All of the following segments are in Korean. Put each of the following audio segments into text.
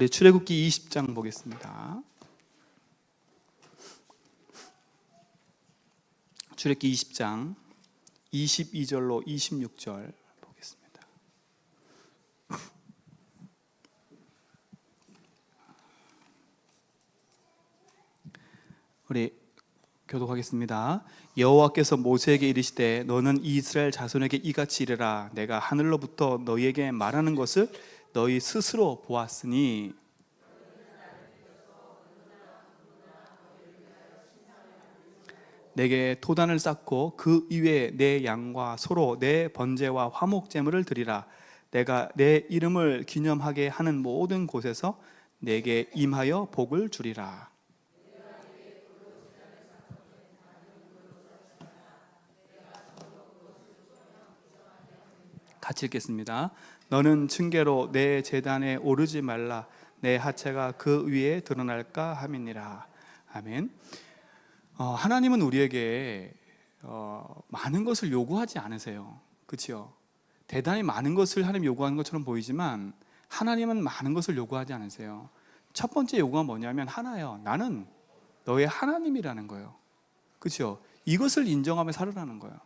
우리 출애굽기 20장 보겠습니다. 출애굽기 20장 22절로 26절 보겠습니다. 우리 교독하겠습니다. 여호와께서 모세에게 이르시되 너는 이스라엘 자손에게 이같이 이르라. 내가 하늘로부터 너희에게 말하는 것을 너희 스스로 보았으니 내게 토단을 쌓고 그 위에 내 양과 소로 내 번제와 화목 제물을 드리라. 내가 내 이름을 기념하게 하는 모든 곳에서 내게 임하여 복을 주리라. 같이 읽겠습니다. 너는 층계로 내 제단에 오르지 말라. 내 하체가 그 위에 드러날까 함이니라. 아멘. 하나님은 우리에게 많은 것을 요구하지 않으세요. 그렇죠? 대단히 많은 것을 하나님 요구하는 것처럼 보이지만 하나님은 많은 것을 요구하지 않으세요. 첫 번째 요구가 뭐냐면 하나예요. 나는 너의 하나님이라는 거예요. 그렇죠? 이것을 인정하며 살으라는 거예요.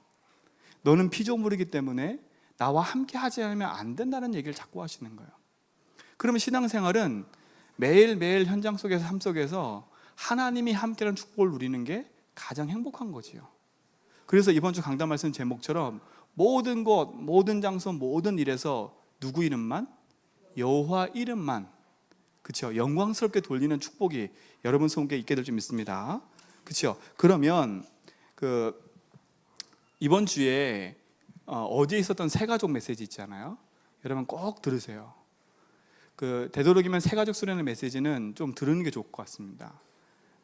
너는 피조물이기 때문에 나와 함께 하지 않으면 안 된다는 얘기를 자꾸 하시는 거예요. 그러면 신앙생활은 매일매일 현장 속에서 삶 속에서 하나님이 함께하는 축복을 누리는 게 가장 행복한 거지요. 그래서 이번 주 강단 말씀 제목처럼 모든 곳, 모든 장소, 모든 일에서 누구 이름만? 여호와 이름만, 그렇죠? 영광스럽게 돌리는 축복이 여러분 속에 있게 될 줄 믿습니다. 그렇죠? 그러면 이번 주에 어디에 있었던 새가족 메시지 있잖아요. 여러분 꼭 들으세요. 되도록이면 새가족 수련의 메시지는 좀 들으는 게 좋을 것 같습니다.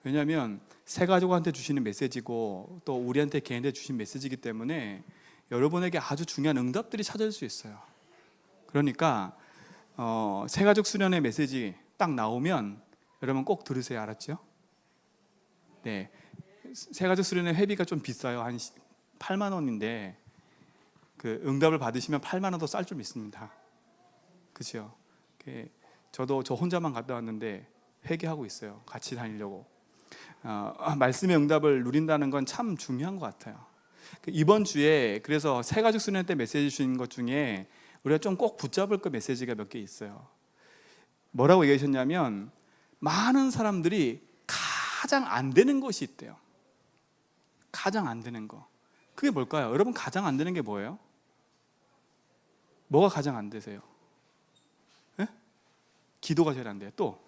왜냐하면 새가족한테 주시는 메시지고 또 우리한테 개인한테 주신 메시지이기 때문에 여러분에게 아주 중요한 응답들이 찾아질 수 있어요. 그러니까 새가족 수련의 메시지 딱 나오면 여러분 꼭 들으세요. 알았죠? 네, 새가족 수련의 회비가 좀 비싸요. 한 8만 원인데 응답을 받으시면 8만 원 더 쌀 줄 믿습니다. 그렇죠? 저도 저 혼자만 갔다 왔는데 회개하고 있어요. 같이 다니려고. 말씀의 응답을 누린다는 건 참 중요한 것 같아요. 이번 주에 그래서 새가족 수련 때 메시지 주신 것 중에 우리가 좀 꼭 붙잡을 그 메시지가 몇 개 있어요. 뭐라고 얘기하셨냐면 많은 사람들이 가장 안 되는 것이 있대요. 가장 안 되는 거. 그게 뭘까요? 여러분 가장 안 되는 게 뭐예요? 뭐가 가장 안 되세요? 에? 기도가 제일 안 돼요. 또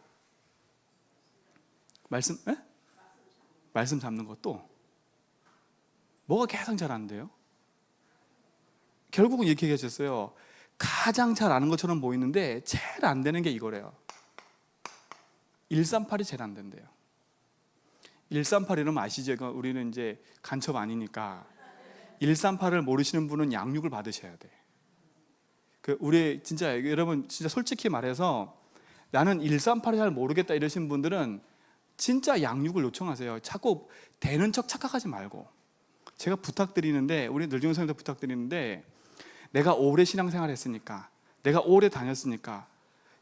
말씀 잡는 것. 또 뭐가 가장 잘 안 돼요? 결국은 이렇게 얘기하셨어요. 가장 잘 아는 것처럼 보이는데 제일 안 되는 게 이거래요. 138이 제일 안 된대요. 138 이러면 아시죠? 우리는 이제 간첩 아니니까 138을 모르시는 분은 양육을 받으셔야 돼. 우리 진짜 여러분 진짜 솔직히 말해서 나는 138을 잘 모르겠다 이러신 분들은 진짜 양육을 요청하세요. 자꾸 되는 척 착각하지 말고. 제가 부탁드리는데 우리 늘정 선생님도 부탁드리는데 내가 오래 신앙생활 했으니까 내가 오래 다녔으니까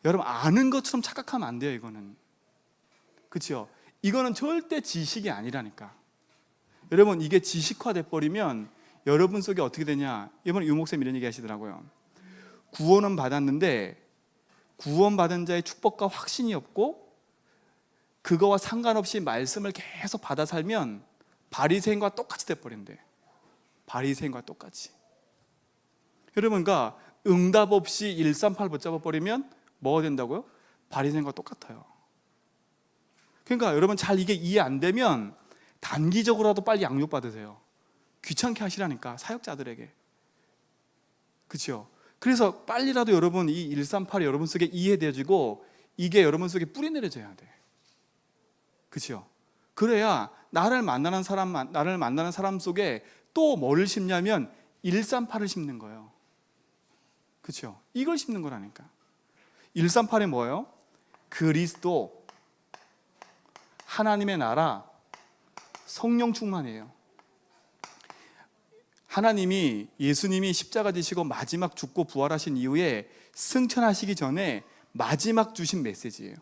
여러분 아는 것처럼 착각하면 안 돼요. 이거는 그렇죠? 이거는 절대 지식이 아니라니까. 여러분 이게 지식화돼 버리면 여러분 속에 어떻게 되냐. 이번에 유목쌤 이런 얘기 하시더라고요. 구원은 받았는데 구원받은 자의 축복과 확신이 없고 그거와 상관없이 말씀을 계속 받아 살면 바리새인과 똑같이 돼버린대. 바리새인과 똑같이. 여러분 그러니까 응답 없이 138 붙잡아 버리면 뭐가 된다고요? 바리새인과 똑같아요. 그러니까 여러분 잘 이게 이해 안 되면 단기적으로라도 빨리 양육 받으세요. 귀찮게 하시라니까 사역자들에게. 그렇죠? 그래서 빨리라도 여러분 이 138이 여러분 속에 이해되어지고 이게 여러분 속에 뿌리내려져야 돼. 그렇죠? 그래야 나를 만나는 사람 속에 또 뭐를 심냐면 138을 심는 거예요. 그렇죠? 이걸 심는 거라니까. 138이 뭐예요? 그리스도, 하나님의 나라, 성령 충만이에요. 하나님이 예수님이 십자가 지시고 마지막 죽고 부활하신 이후에 승천하시기 전에 마지막 주신 메시지예요.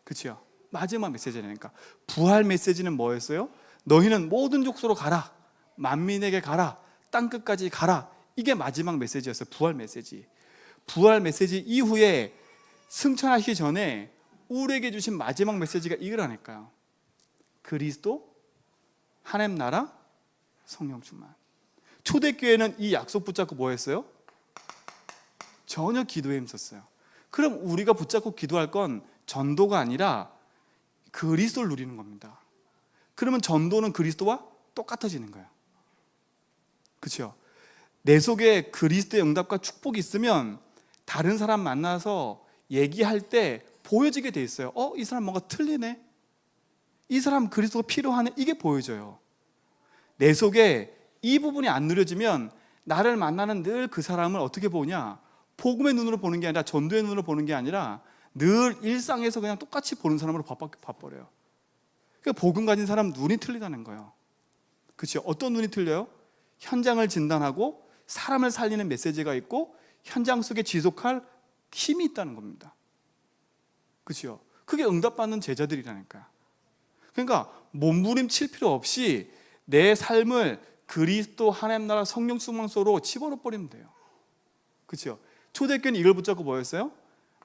그렇죠? 마지막 메시지라니까. 부활 메시지는 뭐였어요? 너희는 모든 족속으로 가라, 만민에게 가라, 땅끝까지 가라. 이게 마지막 메시지였어요. 부활 메시지. 부활 메시지 이후에 승천하시기 전에 우리에게 주신 마지막 메시지가 이거라니까요. 그리스도, 하나님 나라, 성령 충만. 초대교회는 이 약속 붙잡고 뭐 했어요? 전혀 기도에 힘썼어요. 그럼 우리가 붙잡고 기도할 건 전도가 아니라 그리스도를 누리는 겁니다. 그러면 전도는 그리스도와 똑같아지는 거예요. 그렇죠? 내 속에 그리스도의 응답과 축복이 있으면 다른 사람 만나서 얘기할 때 보여지게 돼 있어요. 이 사람 뭔가 틀리네, 이 사람 그리스도가 필요하네, 이게 보여져요. 내 속에 이 부분이 안 누려지면 나를 만나는 늘 그 사람을 어떻게 보냐, 복음의 눈으로 보는 게 아니라 전도의 눈으로 보는 게 아니라 늘 일상에서 그냥 똑같이 보는 사람으로 봐버려요. 그러니까 복음 가진 사람 눈이 틀리다는 거예요. 그렇죠? 어떤 눈이 틀려요? 현장을 진단하고 사람을 살리는 메시지가 있고 현장 속에 지속할 힘이 있다는 겁니다. 그렇죠? 그게 응답받는 제자들이라니까요. 그러니까 몸부림칠 필요 없이 내 삶을 그리스도, 하나님 나라, 성령 충만 속으로 집어넣어 버리면 돼요. 그렇죠? 초대교회는 이걸 붙잡고 뭐였어요?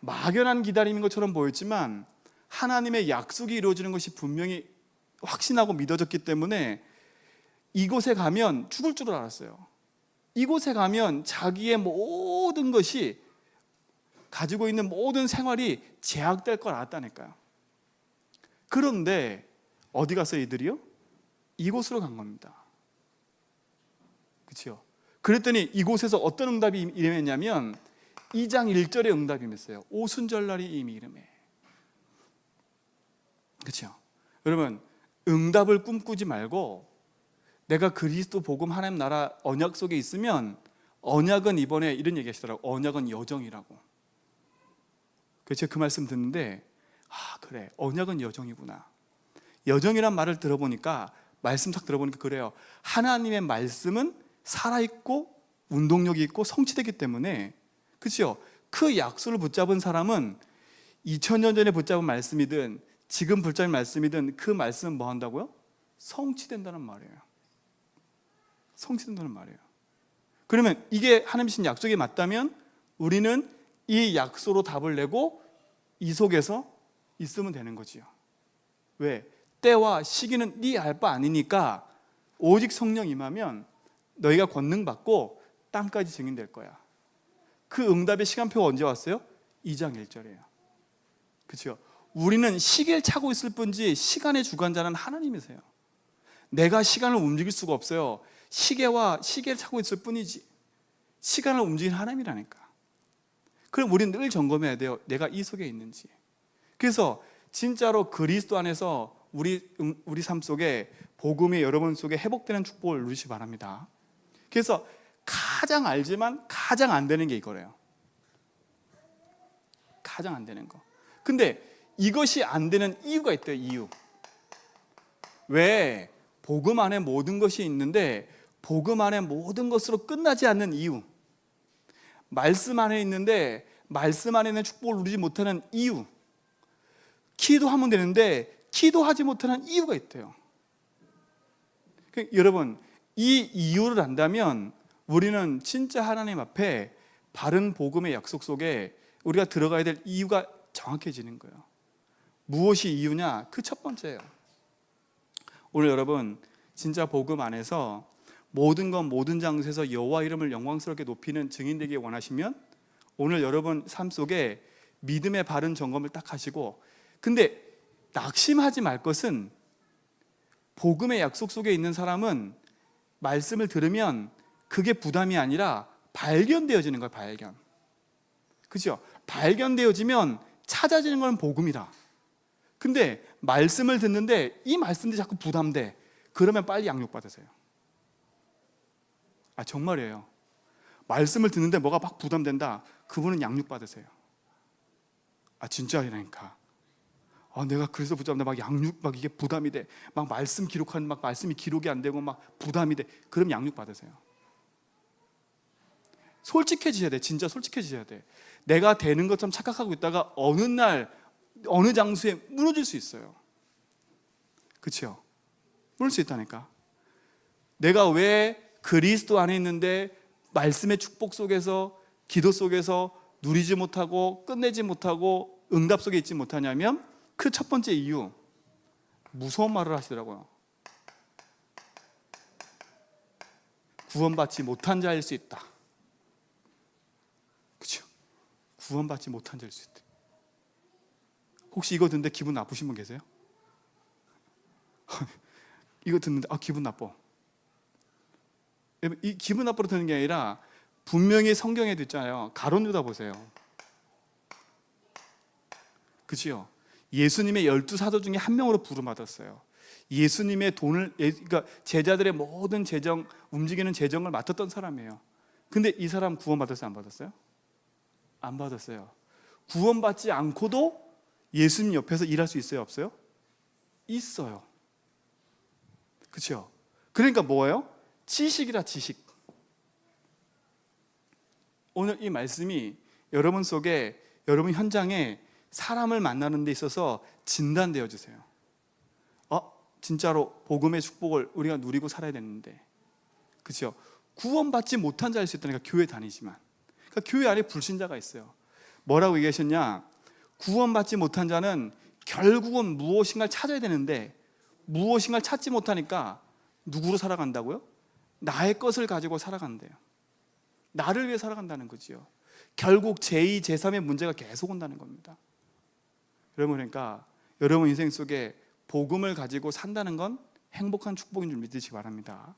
막연한 기다림인 것처럼 보였지만 하나님의 약속이 이루어지는 것이 분명히 확신하고 믿어졌기 때문에 이곳에 가면 죽을 줄 알았어요. 이곳에 가면 자기의 모든 것이, 가지고 있는 모든 생활이 제약될 걸 알았다니까요. 그런데 어디 갔어요, 이들이요? 이곳으로 간 겁니다. 그렇죠? 그랬더니 이곳에서 어떤 응답이 임했냐면 2장 1절의 응답이 임했어요. 오순절날이 이미 이름에. 그렇죠? 여러분, 응답을 꿈꾸지 말고 내가 그리스도 복음, 하나님 나라 언약 속에 있으면, 언약은 이번에 이런 얘기 하시더라고요. 언약은 여정이라고. 그래서 제가 그 말씀 듣는데 그래, 언약은 여정이구나. 여정이란 말을 들어보니까, 말씀 딱 들어보니까 그래요. 하나님의 말씀은 살아있고 운동력이 있고 성취되기 때문에, 그렇죠? 그 약속을 붙잡은 사람은 2000년 전에 붙잡은 말씀이든 지금 붙잡은 말씀이든 그 말씀은 뭐 한다고요? 성취된다는 말이에요. 성취된다는 말이에요. 그러면 이게 하나님 주신 약속이 맞다면 우리는 이 약속으로 답을 내고 이 속에서 있으면 되는 거지요. 왜? 때와 시기는 네 알 바 아니니까 오직 성령 임하면 너희가 권능 받고 땅까지 증인될 거야. 그 응답의 시간표가 언제 왔어요? 2장 1절이에요. 그렇죠? 우리는 시계를 차고 있을 뿐이지 시간의 주관자는 하나님이세요. 내가 시간을 움직일 수가 없어요. 시계를 차고 있을 뿐이지 시간을 움직이는 하나님이라니까. 그럼 우리는 늘 점검해야 돼요. 내가 이 속에 있는지. 그래서 진짜로 그리스도 안에서 우리 삶 속에 복음이 여러분 속에 회복되는 축복을 누리시기 바랍니다. 그래서 가장 알지만 가장 안 되는 게 이거래요. 가장 안 되는 거. 근데 이것이 안 되는 이유가 있대요. 이유. 왜? 복음 안에 모든 것이 있는데 복음 안에 모든 것으로 끝나지 않는 이유. 말씀 안에 있는데 말씀 안에 있는 축복을 누리지 못하는 이유. 기도하면 되는데 기도하지 못하는 이유가 있대요. 여러분, 이 이유를 안다면 우리는 진짜 하나님 앞에 바른 복음의 약속 속에 우리가 들어가야 될 이유가 정확해지는 거예요. 무엇이 이유냐? 그 첫 번째예요. 오늘 여러분 진짜 복음 안에서 모든 것 모든 장소에서 여호와 이름을 영광스럽게 높이는 증인 되기 원하시면 오늘 여러분 삶 속에 믿음의 바른 점검을 딱 하시고, 근데 낙심하지 말 것은 복음의 약속 속에 있는 사람은 말씀을 들으면 그게 부담이 아니라 발견되어지는 거예요. 발견. 그죠? 발견되어지면 찾아지는 건 복음이다. 근데 말씀을 듣는데 이 말씀들이 자꾸 부담돼. 그러면 빨리 양육 받으세요. 정말이에요. 말씀을 듣는데 뭐가 막 부담된다. 그분은 양육 받으세요. 진짜이라니까. 내가 그래서 붙잡는데 막 양육 막 이게 부담이 돼. 막 말씀 기록하는 막 말씀이 기록이 안 되고 막 부담이 돼. 그럼 양육 받으세요. 솔직해지셔야 돼. 진짜 솔직해지셔야 돼. 내가 되는 것처럼 착각하고 있다가 어느 날 어느 장소에 무너질 수 있어요. 그렇죠? 무너질 수 있다니까. 내가 왜 그리스도 안에 있는데 말씀의 축복 속에서, 기도 속에서 누리지 못하고 끝내지 못하고 응답 속에 있지 못하냐면, 그 첫 번째 이유, 무서운 말을 하시더라고요. 구원받지 못한 자일 수 있다. 그렇죠? 구원받지 못한 자일 수 있다. 혹시 이거 듣는데 기분 나쁘신 분 계세요? 이거 듣는데 기분 나빠. 이 기분 나쁘로 드는 게 아니라 분명히 성경에도 있잖아요. 가룟 유다 보세요. 그치요? 예수님의 12사도 중에 한 명으로 부름받았어요. 예수님의 돈을, 그러니까 제자들의 모든 재정, 움직이는 재정을 맡았던 사람이에요. 근데 이 사람 구원받았어요? 안 받았어요? 안 받았어요. 구원받지 않고도 예수님 옆에서 일할 수 있어요? 없어요? 있어요. 그렇죠? 그러니까 뭐예요? 지식이라, 지식. 오늘 이 말씀이 여러분 속에, 여러분 현장에 사람을 만나는 데 있어서 진단되어 주세요. 진짜로 복음의 축복을 우리가 누리고 살아야 되는데, 그렇죠? 구원받지 못한 자일 수 있다니까. 교회 다니지만. 그러니까 교회 안에 불신자가 있어요. 뭐라고 얘기하셨냐? 구원받지 못한 자는 결국은 무엇인가를 찾아야 되는데 무엇인가를 찾지 못하니까 누구로 살아간다고요? 나의 것을 가지고 살아간대요. 나를 위해 살아간다는 거지요. 결국 제2, 제3의 문제가 계속 온다는 겁니다. 여러분, 그러니까 여러분 인생 속에 복음을 가지고 산다는 건 행복한 축복인 줄 믿으시기 바랍니다.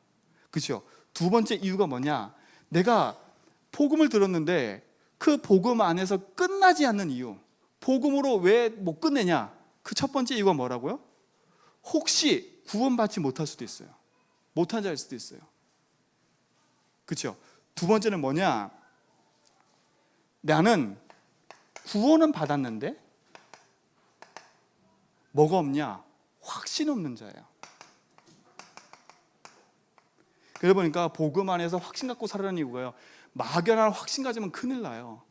그렇죠? 두 번째 이유가 뭐냐? 내가 복음을 들었는데 그 복음 안에서 끝나지 않는 이유, 복음으로 왜 못 끝내냐? 그 첫 번째 이유가 뭐라고요? 혹시 구원받지 못할 수도 있어요. 못한 자일 수도 있어요. 그렇죠? 두 번째는 뭐냐? 나는 구원은 받았는데 뭐가 없냐? 확신 없는 자예요. 그러다 보니까 복음 안에서 확신 갖고 살아가는 이유가요, 막연한 확신 가지면 큰일 나요.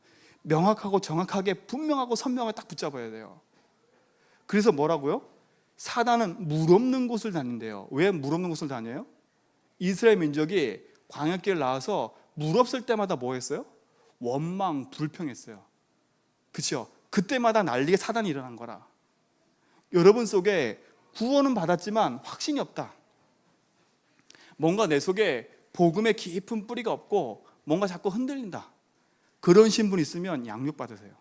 명확하고 정확하게 분명하고 선명하게 딱 붙잡아야 돼요. 그래서 뭐라고요? 사단은 물 없는 곳을 다닌대요. 왜 물 없는 곳을 다녀요? 이스라엘 민족이 광야길을 나와서 물 없을 때마다 뭐 했어요? 원망, 불평했어요. 그렇죠? 그때마다 난리가 사단이 일어난 거라. 여러분 속에 구원은 받았지만 확신이 없다. 뭔가 내 속에 복음의 깊은 뿌리가 없고 뭔가 자꾸 흔들린다. 그런 신분 있으면 양육 받으세요.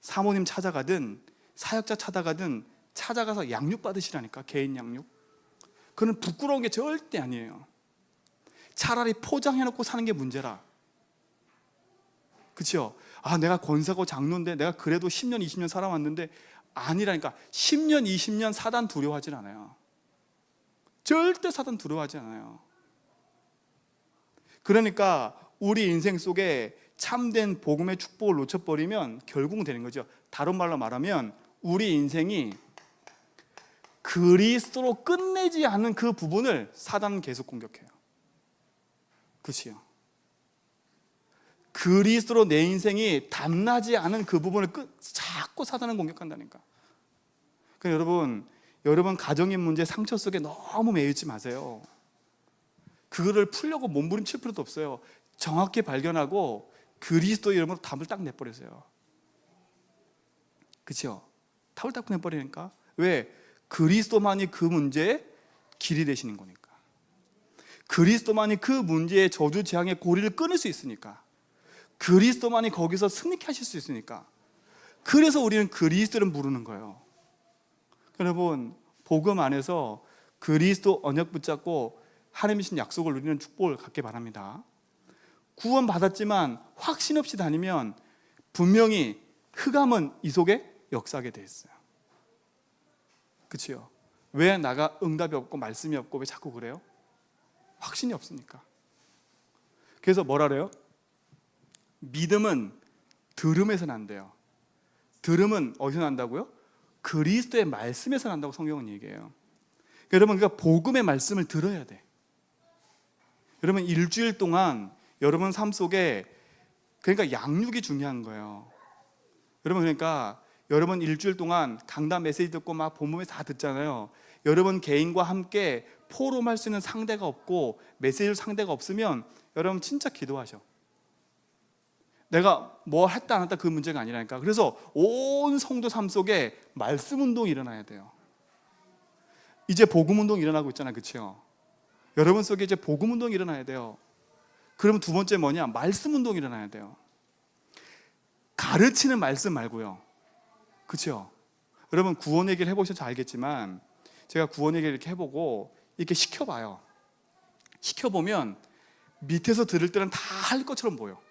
사모님 찾아가든 사역자 찾아가든 찾아가서 양육 받으시라니까. 개인 양육. 그건 부끄러운 게 절대 아니에요. 차라리 포장해놓고 사는 게 문제라. 그렇죠? 내가 권사고 장로인데 내가 그래도 10년 20년 살아왔는데, 아니라니까. 10년 20년 사단 두려워하진 않아요. 절대 사단 두려워하지 않아요. 그러니까 우리 인생 속에 참된 복음의 축복을 놓쳐버리면 결국은 되는 거죠. 다른 말로 말하면 우리 인생이 그리스도로 끝내지 않는 그 부분을 사단은 계속 공격해요. 그렇지요? 그리스도로 내 인생이 담나지 않은 그 부분을 자꾸 사단은 공격한다니까. 그러니까 여러분 가정의 문제, 상처 속에 너무 매이지 마세요. 그거를 풀려고 몸부림칠 필요도 없어요. 정확히 발견하고 그리스도 이름으로 답을 딱 내버리세요. 그렇죠? 답을 딱 내버리니까. 왜? 그리스도만이 그 문제의 길이 되시는 거니까. 그리스도만이 그 문제의 저주 재앙의 고리를 끊을 수 있으니까. 그리스도만이 거기서 승리케 하실 수 있으니까. 그래서 우리는 그리스도를 부르는 거예요. 여러분, 복음 안에서 그리스도 언약 붙잡고 하나님이 주신 약속을 누리는 축복을 갖기 바랍니다. 구원 받았지만 확신 없이 다니면 분명히 흑암은 이 속에 역사하게 돼 있어요. 그렇죠? 왜 나가 응답이 없고 말씀이 없고 왜 자꾸 그래요? 확신이 없으니까. 그래서 뭐라 그래요? 믿음은 들음에서 난대요. 들음은 어디서 난다고요? 그리스도의 말씀에서 난다고 성경은 얘기해요. 여러분, 그러니까 복음의 말씀을 들어야 돼. 여러분, 일주일 동안 여러분 삶 속에 그러니까 양육이 중요한 거예요. 여러분 그러니까 여러분 일주일 동안 강단 메시지 듣고 막 본문에 다 듣잖아요. 여러분 개인과 함께 포럼할 수 있는 상대가 없고 메시지를 상대가 없으면 여러분 진짜 기도하셔. 내가 뭐 했다 안 했다 그 문제가 아니라니까. 그래서 온 성도 삶 속에 말씀 운동이 일어나야 돼요. 이제 복음 운동이 일어나고 있잖아요. 그렇죠? 여러분 속에 이제 복음 운동이 일어나야 돼요. 그러면 두 번째 뭐냐? 말씀 운동이 일어나야 돼요. 가르치는 말씀 말고요. 그렇죠? 여러분 구원 얘기를 해보셔서 알겠지만 제가 구원 얘기를 이렇게 해보고 이렇게 시켜봐요. 시켜보면 밑에서 들을 때는 다 할 것처럼 보여.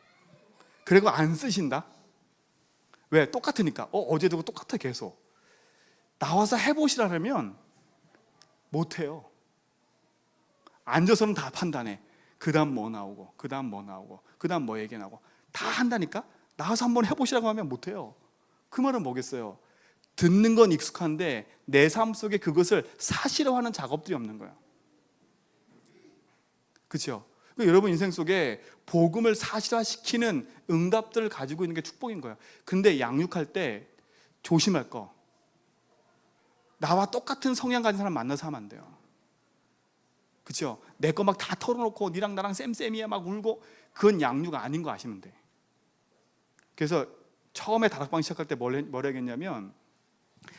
그리고 안 쓰신다? 왜? 똑같으니까. 어제도 똑같아 계속. 나와서 해보시라면 못해요. 앉아서는 다 판단해. 그 다음 뭐 나오고, 그 다음 뭐 나오고, 그 다음 뭐 얘기 나오고 다 한다니까? 나와서 한번 해보시라고 하면 못해요. 그 말은 뭐겠어요? 듣는 건 익숙한데 내 삶 속에 그것을 사실화하는 작업들이 없는 거예요. 그렇죠? 여러분 인생 속에 복음을 사실화시키는 응답들을 가지고 있는 게 축복인 거예요. 근데 양육할 때 조심할 거, 나와 똑같은 성향 가진 사람 만나서 하면 안 돼요. 그렇죠? 내 거 막 다 털어놓고 니랑 나랑 쌤쌤이야 막 울고, 그건 양육 아닌 거 아시면 돼. 그래서 처음에 다락방 시작할 때 뭘 했냐면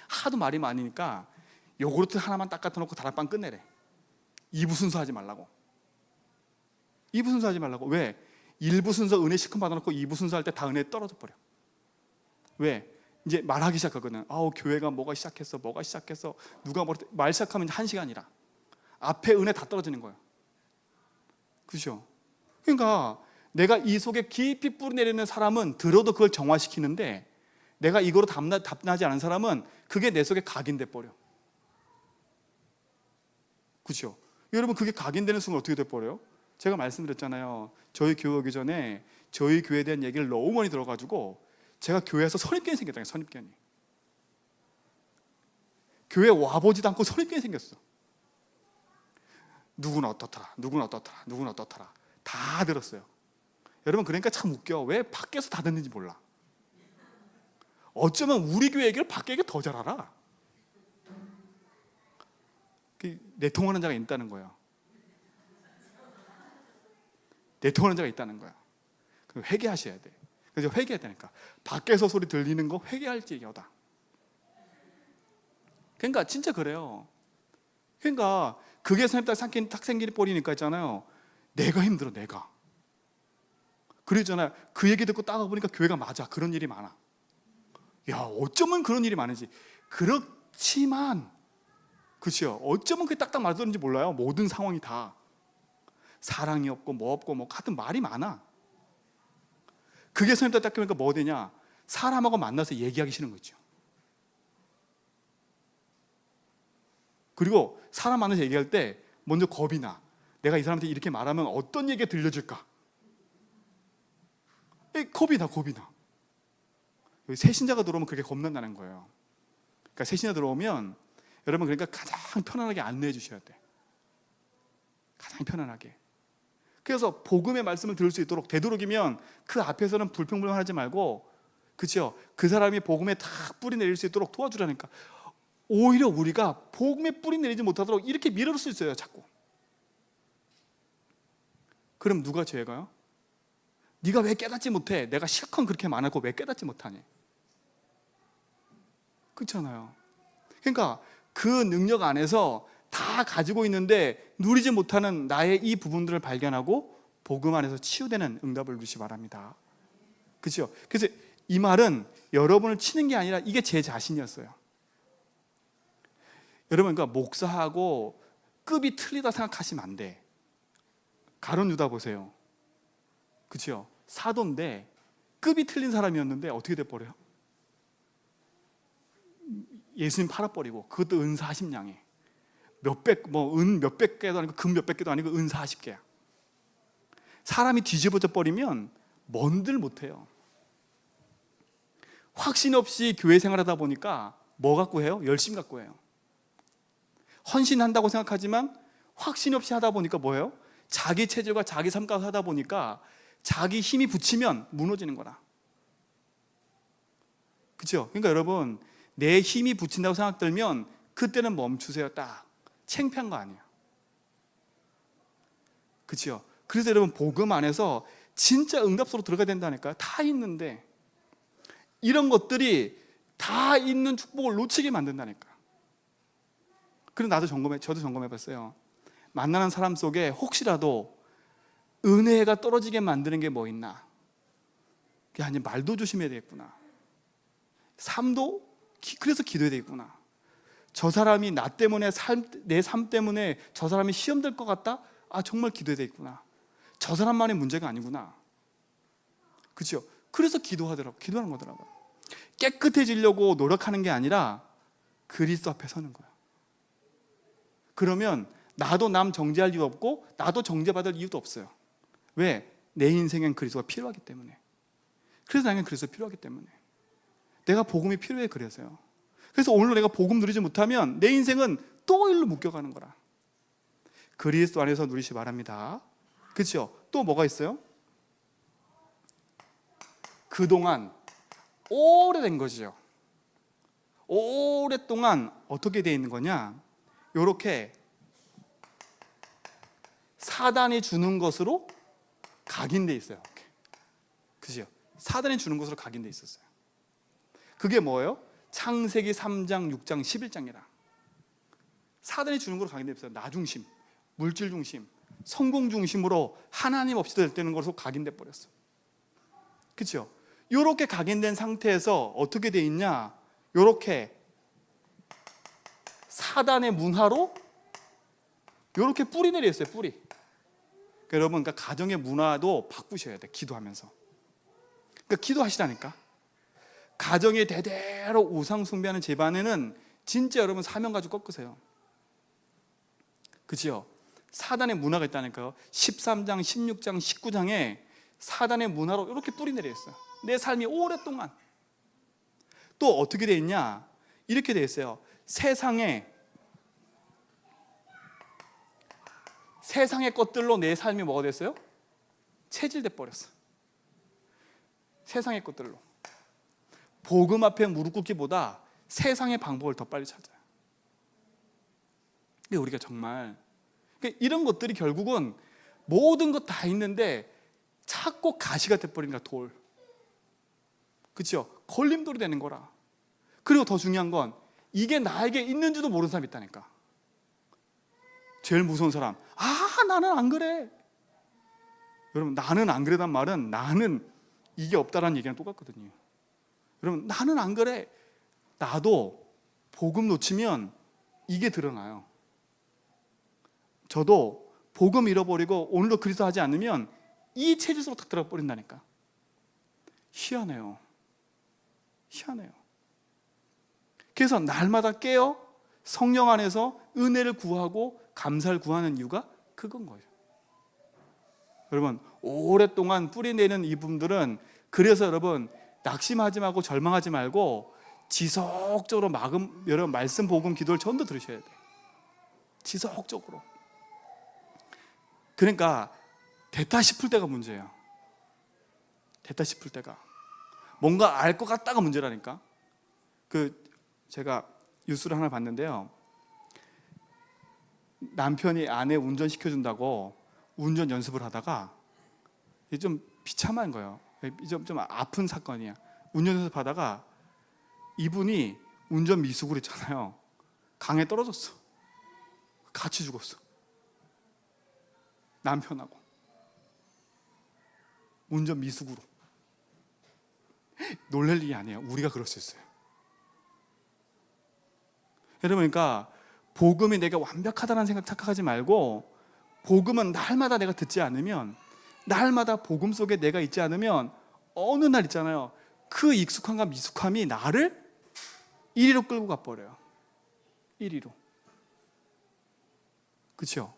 하도 말이 많으니까 요구르트 하나만 딱 갖다 놓고 다락방 끝내래. 2부 순서 하지 말라고. 2부 순서 하지 말라고. 왜? 1부 순서 은혜 시큼 받아놓고 2부 순서 할 때 다 은혜 떨어져 버려. 왜? 이제 말하기 시작하거든. 교회가 뭐가 시작했어, 뭐가 시작했어, 누가 말 시작하면 1시간이라 앞에 은혜 다 떨어지는 거예요. 그죠? 그러니까 내가 이 속에 깊이 뿌리내리는 사람은 들어도 그걸 정화시키는데, 내가 이거로 답나지 않은 사람은 그게 내 속에 각인돼 버려. 그죠? 여러분 그게 각인되는 순간 어떻게 돼 버려요? 제가 말씀드렸잖아요. 저희 교회 오기 전에 저희 교회에 대한 얘기를 너무 많이 들어가지고 제가 교회에서 선입견이 생겼잖아요. 선입견이. 교회 와보지도 않고 선입견이 생겼어. 누구는 어떻더라, 누구는 어떻더라, 누구는 어떻더라 다 들었어요. 여러분 그러니까 참 웃겨. 왜 밖에서 다 듣는지 몰라. 어쩌면 우리 교회 얘기를 밖에 더 잘 알아. 내통하는 자가 있다는 거예요. 내통하는 자가 있다는 거야. 회개하셔야 돼. 그래서 회개해야 되니까 밖에서 소리 들리는 거 회개할지어다. 그러니까 진짜 그래요. 그러니까 그게 선입견 딱 생기버리니까 있잖아요. 내가 힘들어, 내가. 그러잖아요. 그 얘기 듣고 따가 보니까 교회가 맞아. 그런 일이 많아. 야, 어쩌면 그런 일이 많은지. 그렇지만, 그렇죠. 어쩌면 그게 딱딱 맞았는지 몰라요. 모든 상황이 다. 사랑이 없고 뭐 없고 뭐 하여튼 말이 많아. 그게 선입견 딱 보니까 뭐 되냐? 사람하고 만나서 얘기하기 싫은 거죠. 그리고 사람 만나서 얘기할 때 먼저 겁이 나. 내가 이 사람한테 이렇게 말하면 어떤 얘기가 들려줄까? 겁이 나. 새신자가 들어오면 그게 겁난다는 거예요. 그러니까 새신자 들어오면 여러분 그러니까 가장 편안하게 안내해 주셔야 돼. 가장 편안하게. 그래서 복음의 말씀을 들을 수 있도록 되도록이면 그 앞에서는 불평불만하지 말고, 그렇죠? 그 사람이 복음에 다 뿌리 내릴 수 있도록 도와주라니까. 오히려 우리가 복음에 뿌리 내리지 못하도록 이렇게 밀어줄 수 있어요, 자꾸. 그럼 누가 죄가요? 네가 왜 깨닫지 못해? 내가 실컷 그렇게 말하고 왜 깨닫지 못하니? 그렇잖아요. 그러니까 그 능력 안에서 다 가지고 있는데 누리지 못하는 나의 이 부분들을 발견하고 복음 안에서 치유되는 응답을 누리시 바랍니다. 그렇죠? 그래서 이 말은 여러분을 치는 게 아니라 이게 제 자신이었어요. 여러분 그러니까 목사하고 급이 틀리다 생각하시면 안 돼. 가룟 유다 보세요. 그렇죠? 사도인데 급이 틀린 사람이었는데 어떻게 돼버려요? 예수님 팔아버리고, 그것도 은 40냥에 은 몇백 개도 아니고 금 몇백 개도 아니고 은 40개야. 사람이 뒤집어져 버리면 뭔들 못해요. 확신 없이 교회 생활하다 보니까 뭐 갖고 해요? 열심 갖고 해요. 헌신한다고 생각하지만 확신 없이 하다 보니까 뭐예요? 자기 체질과 자기 삶 가서 하다 보니까 자기 힘이 붙이면 무너지는 거라. 그렇죠? 그러니까 여러분, 내 힘이 붙인다고 생각 들면 그때는 멈추세요. 딱 창피한 거 아니에요. 그렇죠? 그래서 여러분, 복음 안에서 진짜 응답소로 들어가야 된다니까요. 다 있는데 이런 것들이 다 있는 축복을 놓치게 만든다니까. 그래서 저도 점검해봤어요. 만나는 사람 속에 혹시라도 은혜가 떨어지게 만드는 게 뭐 있나? 그게 아니, 말도 조심해야 되겠구나. 삶도 그래서 기도해야 되겠구나. 저 사람이 나 때문에 내 삶 때문에 저 사람이 시험 될 것 같다? 정말 기도해야 되겠구나. 저 사람만의 문제가 아니구나. 그렇죠? 그래서 기도하는 거더라고요. 깨끗해지려고 노력하는 게 아니라 그리스도 앞에 서는 거야. 그러면 나도 남 정죄할 이유 없고 나도 정죄받을 이유도 없어요. 왜? 내 인생엔 그리스도가 필요하기 때문에. 그래서 나에겐 그리스도가 필요하기 때문에. 내가 복음이 필요해. 그래서요. 그래서 오늘 내가 복음 누리지 못하면 내 인생은 또 일로 묶여가는 거라. 그리스도 안에서 누리시 바랍니다. 그렇죠? 또 뭐가 있어요? 그동안 오래된 거죠. 오랫동안 어떻게 돼 있는 거냐? 이렇게 사단이 주는 것으로 각인돼 있어요. 그죠? 사단이 주는 것으로 각인돼 있었어요. 그게 뭐예요? 창세기 3장, 6장, 11장이라. 사단이 주는 것으로 각인돼 있어요. 나 중심, 물질 중심, 성공 중심으로 하나님 없이 될 때는 것으로 각인돼 버렸어. 그렇죠? 이렇게 각인된 상태에서 어떻게 돼 있냐? 이렇게 사단의 문화로 이렇게 뿌리 내려 있어요. 뿌리. 그러니까 여러분, 가정의 문화도 바꾸셔야 돼. 기도하면서. 그러니까 기도하시라니까. 가정이 대대로 우상 숭배하는 집안에는 진짜 여러분 사명 가지고 꺾으세요. 그렇죠? 사단의 문화가 있다니까요. 13장, 16장, 19장에 사단의 문화로 이렇게 뿌리 내려 있어요. 내 삶이 오랫동안. 또 어떻게 돼 있냐? 이렇게 돼 있어요. 세상의 것들로 내 삶이 뭐가 됐어요? 체질돼 버렸어. 세상의 것들로. 복음 앞에 무릎 꿇기보다 세상의 방법을 더 빨리 찾아요. 근데 우리가 정말 이런 것들이 결국은 모든 것 다 있는데 자꾸 가시가 돼버린 거야. 돌. 그렇죠? 걸림돌이 되는 거라. 그리고 더 중요한 건 이게 나에게 있는지도 모르는 사람이 있다니까. 제일 무서운 사람, 나는 안 그래. 여러분, 나는 안 그래란 말은 나는 이게 없다라는 얘기랑 똑같거든요. 여러분, 나는 안 그래. 나도 복음 놓치면 이게 드러나요. 저도 복음 잃어버리고 오늘도 그리스도 하지 않으면 이 체질 속으로 탁 들어가 버린다니까. 희한해요. 그래서 날마다 깨어 성령 안에서 은혜를 구하고 감사를 구하는 이유가 그건 거예요. 여러분, 오랫동안 뿌리내는 이분들은 그래서 여러분 낙심하지 말고 절망하지 말고 지속적으로 여러분 말씀 복음 기도를 전부 들으셔야 돼요. 지속적으로. 그러니까 됐다 싶을 때가 문제예요. 됐다 싶을 때가. 뭔가 알 것 같다가 문제라니까. 제가 뉴스를 하나 봤는데요. 남편이 아내 운전시켜준다고 운전 연습을 하다가 이게 좀 비참한 거예요. 좀 아픈 사건이야. 운전 연습하다가 이분이 운전 미숙을 했잖아요. 강에 떨어졌어. 같이 죽었어. 남편하고. 운전 미숙으로. 놀랄 일이 아니에요. 우리가 그럴 수 있어요. 여러분, 그러니까 복음이 내가 완벽하다는 생각 착각하지 말고 복음은 날마다 내가 듣지 않으면, 날마다 복음 속에 내가 있지 않으면 어느 날 있잖아요. 그 익숙함과 미숙함이 나를 이리로 끌고 가버려요. 이리로. 그렇죠?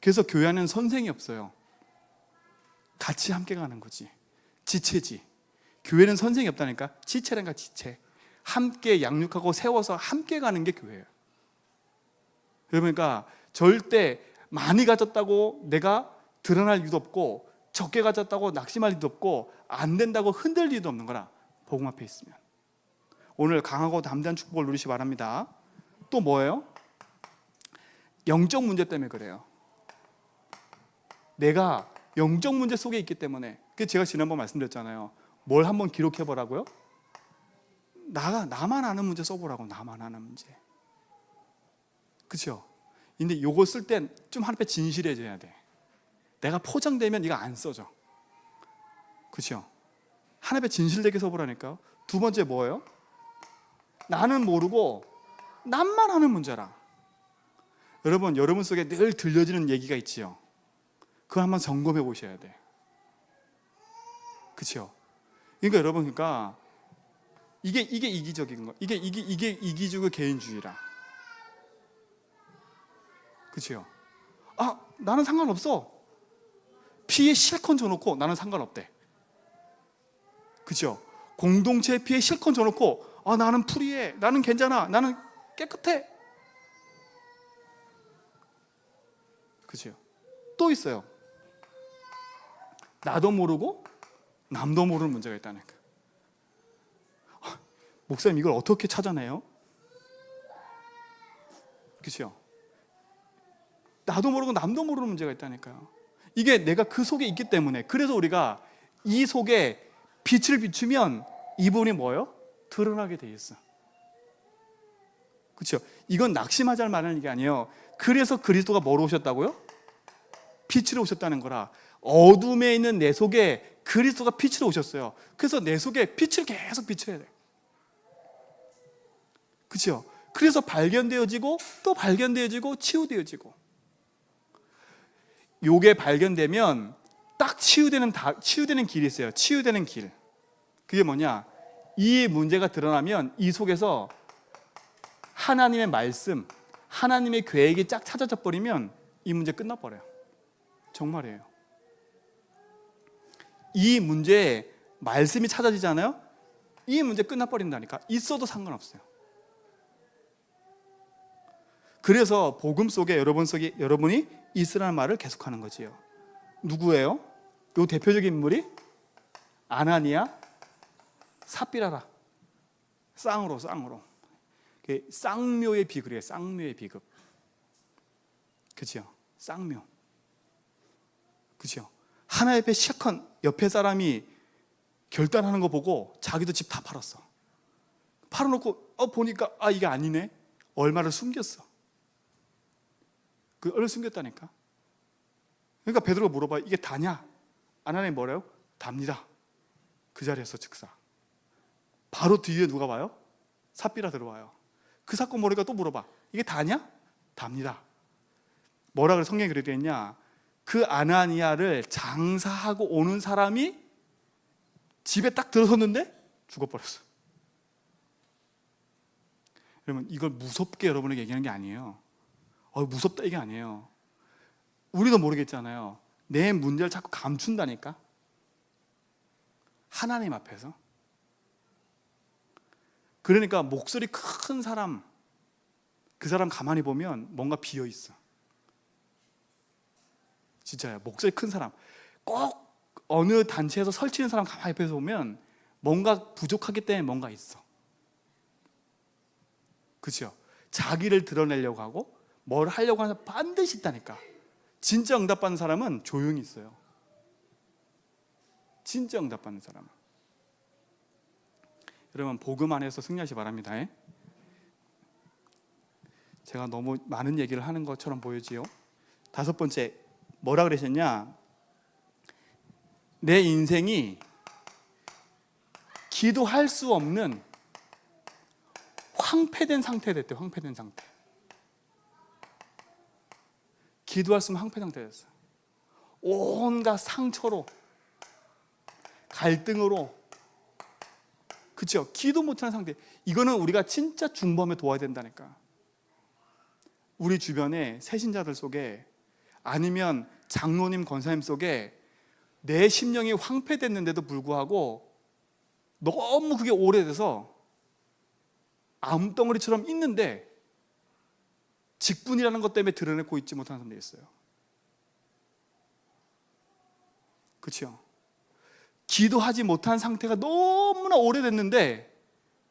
그래서 교회 안에는 선생이 없어요. 같이 함께 가는 거지. 지체지. 교회는 선생이 없다니까. 지체란가 지체. 함께 양육하고 세워서 함께 가는 게 교회예요. 그러니까 절대 많이 가졌다고 내가 드러날 이유도 없고 적게 가졌다고 낙심할 리도 없고 안 된다고 흔들 리도 없는 거라. 복음 앞에 있으면. 오늘 강하고 담대한 축복을 누리시기 바랍니다. 또 뭐예요? 영적 문제 때문에 그래요. 내가 영적 문제 속에 있기 때문에. 제가 지난번 말씀드렸잖아요. 뭘 한번 기록해 보라고요? 나만 아는 문제 써보라고. 나만 아는 문제. 그렇죠? 근데 이거 쓸 땐 좀 하나님 앞에 진실해져야 돼. 내가 포장되면 이거 안 써져. 그렇죠? 하나님 앞에 진실되게 써보라니까요. 두 번째 뭐예요? 나는 모르고 남만 아는 문제라. 여러분 속에 늘 들려지는 얘기가 있지요. 그걸 한번 점검해 보셔야 돼. 그렇죠? 그러니까 여러분, 이게 이기적인 거. 이게 이기적의 개인주의라. 그렇죠? 나는 상관없어. 피해 실컷 줘놓고 나는 상관없대. 그렇죠? 공동체 피해 실컷 줘놓고 나는 프리해, 나는 괜찮아, 나는 깨끗해. 그렇죠? 또 있어요. 나도 모르고 남도 모르는 문제가 있다는 거. 목사님, 이걸 어떻게 찾아내요? 그렇죠? 나도 모르고 남도 모르는 문제가 있다니까요. 이게 내가 그 속에 있기 때문에. 그래서 우리가 이 속에 빛을 비추면 이 부분이 뭐예요? 드러나게 돼 있어. 그렇죠? 이건 낙심하지 말라는 게 아니에요. 그래서 그리스도가 뭐로 오셨다고요? 빛으로 오셨다는 거라. 어둠에 있는 내 속에 그리스도가 빛으로 오셨어요. 그래서 내 속에 빛을 계속 비춰야 돼. 그렇죠? 그래서 발견되어지고 또 발견되어지고 치유되어지고. 요게 발견되면 딱 치유되는 길이 있어요. 치유되는 길. 그게 뭐냐? 이 문제가 드러나면 이 속에서 하나님의 말씀, 하나님의 계획이 쫙 찾아져 버리면 이 문제 끝나버려요. 정말이에요. 이 문제에 말씀이 찾아지잖아요. 이 문제 끝나버린다니까. 있어도 상관없어요. 그래서 복음 속에 여러분이 있으라는 말을 계속하는 거지요. 누구예요? 요 대표적인 인물이 아나니아, 삽비라라. 쌍으로. 쌍묘의 비극이에요. 쌍묘의 비극. 그죠? 쌍묘. 그죠? 하나님 앞에 시작한 옆에 사람이 결단하는 거 보고 자기도 집 다 팔았어. 팔아놓고 보니까 이게 아니네. 얼마를 숨겼어. 얼마 숨겼다니까. 그러니까 베드로가 물어봐요. 이게 다냐? 아나니아 뭐래요? 답니다. 그 자리에서 즉사. 바로 뒤에 누가 와요? 삽비라 들어와요. 그 사건 모르니까 또 물어봐. 이게 다냐? 답니다. 뭐라 그래 성경에 그렇게 했냐? 그 아나니아를 장사하고 오는 사람이 집에 딱 들어섰는데 죽어버렸어. 여러분, 이걸 무섭게 여러분에게 얘기하는 게 아니에요. 무섭다 이게 아니에요. 우리도 모르겠잖아요. 내 문제를 자꾸 감춘다니까. 하나님 앞에서. 그러니까 목소리 큰 사람, 그 사람 가만히 보면 뭔가 비어 있어. 진짜요. 목소리 큰 사람, 꼭 어느 단체에서 설치는 사람 가만히 옆에서 보면 뭔가 부족하기 때문에 뭔가 있어. 그렇죠? 자기를 드러내려고 하고 뭘 하려고 하는 사람 반드시 있다니까. 진짜 응답받는 사람은 조용히 있어요. 진짜 응답받는 사람은. 여러분, 복음 안에서 승리하시기 바랍니다. 제가 너무 많은 얘기를 하는 것처럼 보여지요. 다섯 번째, 뭐라 그러셨냐? 내 인생이 기도할 수 없는 황폐된 상태 됐대요. 황폐된 상태. 기도할 수 없는 황폐 상태 됐어요. 온갖 상처로, 갈등으로, 그렇죠? 기도 못하는 상태. 이거는 우리가 진짜 중범에 도와야 된다니까. 우리 주변에 새신자들 속에, 아니면 장로님, 권사님 속에 내 심령이 황폐됐는데도 불구하고 너무 그게 오래돼서 암덩어리처럼 있는데 직분이라는 것 때문에 드러내고 있지 못하는 사람들이 있어요. 그렇죠? 기도하지 못한 상태가 너무나 오래됐는데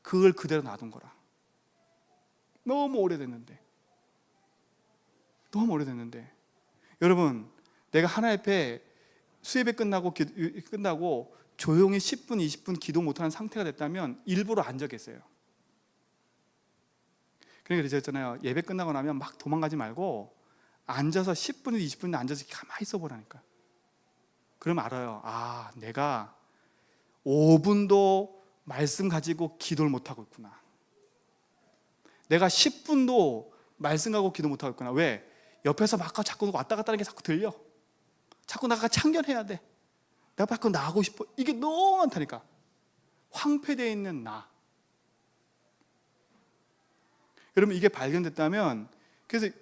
그걸 그대로 놔둔 거라. 너무 오래됐는데. 여러분, 내가 하나님 앞에 수예배 끝나고 조용히 10분, 20분 기도 못하는 상태가 됐다면 일부러 앉아 계세요. 그러니까 그랬잖아요. 예배 끝나고 나면 막 도망가지 말고 앉아서 10분, 20분 앉아서 가만히 있어 보라니까. 그럼 알아요. 아, 내가 5분도 말씀 가지고 기도를 못하고 있구나. 내가 10분도 말씀 가지고 기도 못하고 있구나. 왜? 옆에서 막 자꾸 왔다 갔다 하는 게 자꾸 들려. 자꾸 나가 참견해야 돼. 내가 밖으로 나가고 싶어. 이게 너무 많다니까. 황폐되어 있는 나. 여러분, 이게 발견됐다면, 그래서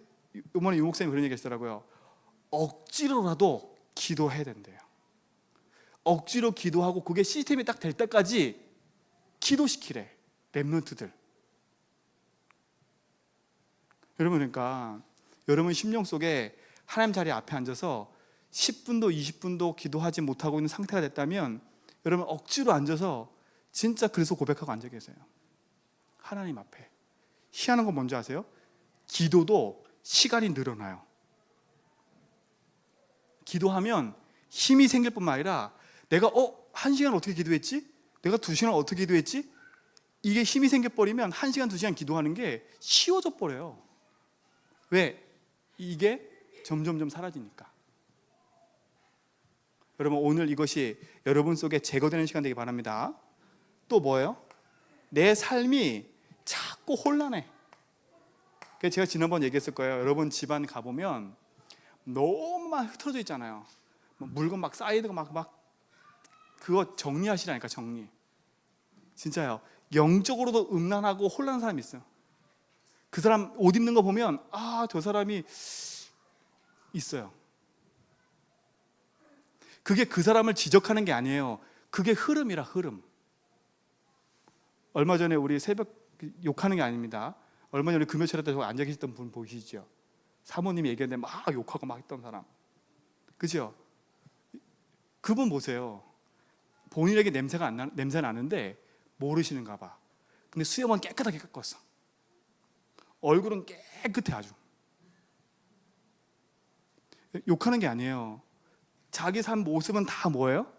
이번에 유 목사님 그런 얘기 하시더라고요. 억지로라도 기도해야 된대요. 억지로 기도하고 그게 시스템이 딱 될 때까지 기도시키래, 렘넌트들. 여러분, 그러니까 여러분 심령 속에 하나님 자리 앞에 앉아서 10분도 20분도 기도하지 못하고 있는 상태가 됐다면 여러분 억지로 앉아서 진짜 그래서 고백하고 앉아 계세요. 하나님 앞에. 희한한 건 뭔지 아세요? 기도도 시간이 늘어나요. 기도하면 힘이 생길 뿐만 아니라 내가 1시간 어떻게 기도했지? 내가 2시간 어떻게 기도했지? 이게 힘이 생겨버리면 1시간, 2시간 기도하는 게 쉬워져 버려요. 왜? 이게 점점점 사라지니까. 여러분, 오늘 이것이 여러분 속에 제거되는 시간 되기 바랍니다. 또 뭐예요? 내 삶이 자꾸 혼란해. 제가 지난번 얘기했을 거예요. 여러분 집안 가보면 너무 막 흩어져 있잖아요. 물건 막 쌓이고 막 그거 정리하시라니까. 정리. 진짜요. 영적으로도 음란하고 혼란한 사람이 있어요. 그 사람 옷 입는 거 보면 저 사람이 있어요. 그게 그 사람을 지적하는 게 아니에요. 그게 흐름이라, 흐름. 얼마 전에 우리 새벽 욕하는 게 아닙니다. 얼마 전에 금요 차례 때 앉아 계셨던 분 보이시죠? 사모님이 얘기했는데 막 욕하고 막 했던 사람. 그죠? 그분 보세요. 본인에게 냄새 나는데 모르시는가 봐. 근데 수염은 깨끗하게 깎았어. 얼굴은 깨끗해 아주. 욕하는 게 아니에요. 자기 삶 모습은 다 뭐예요?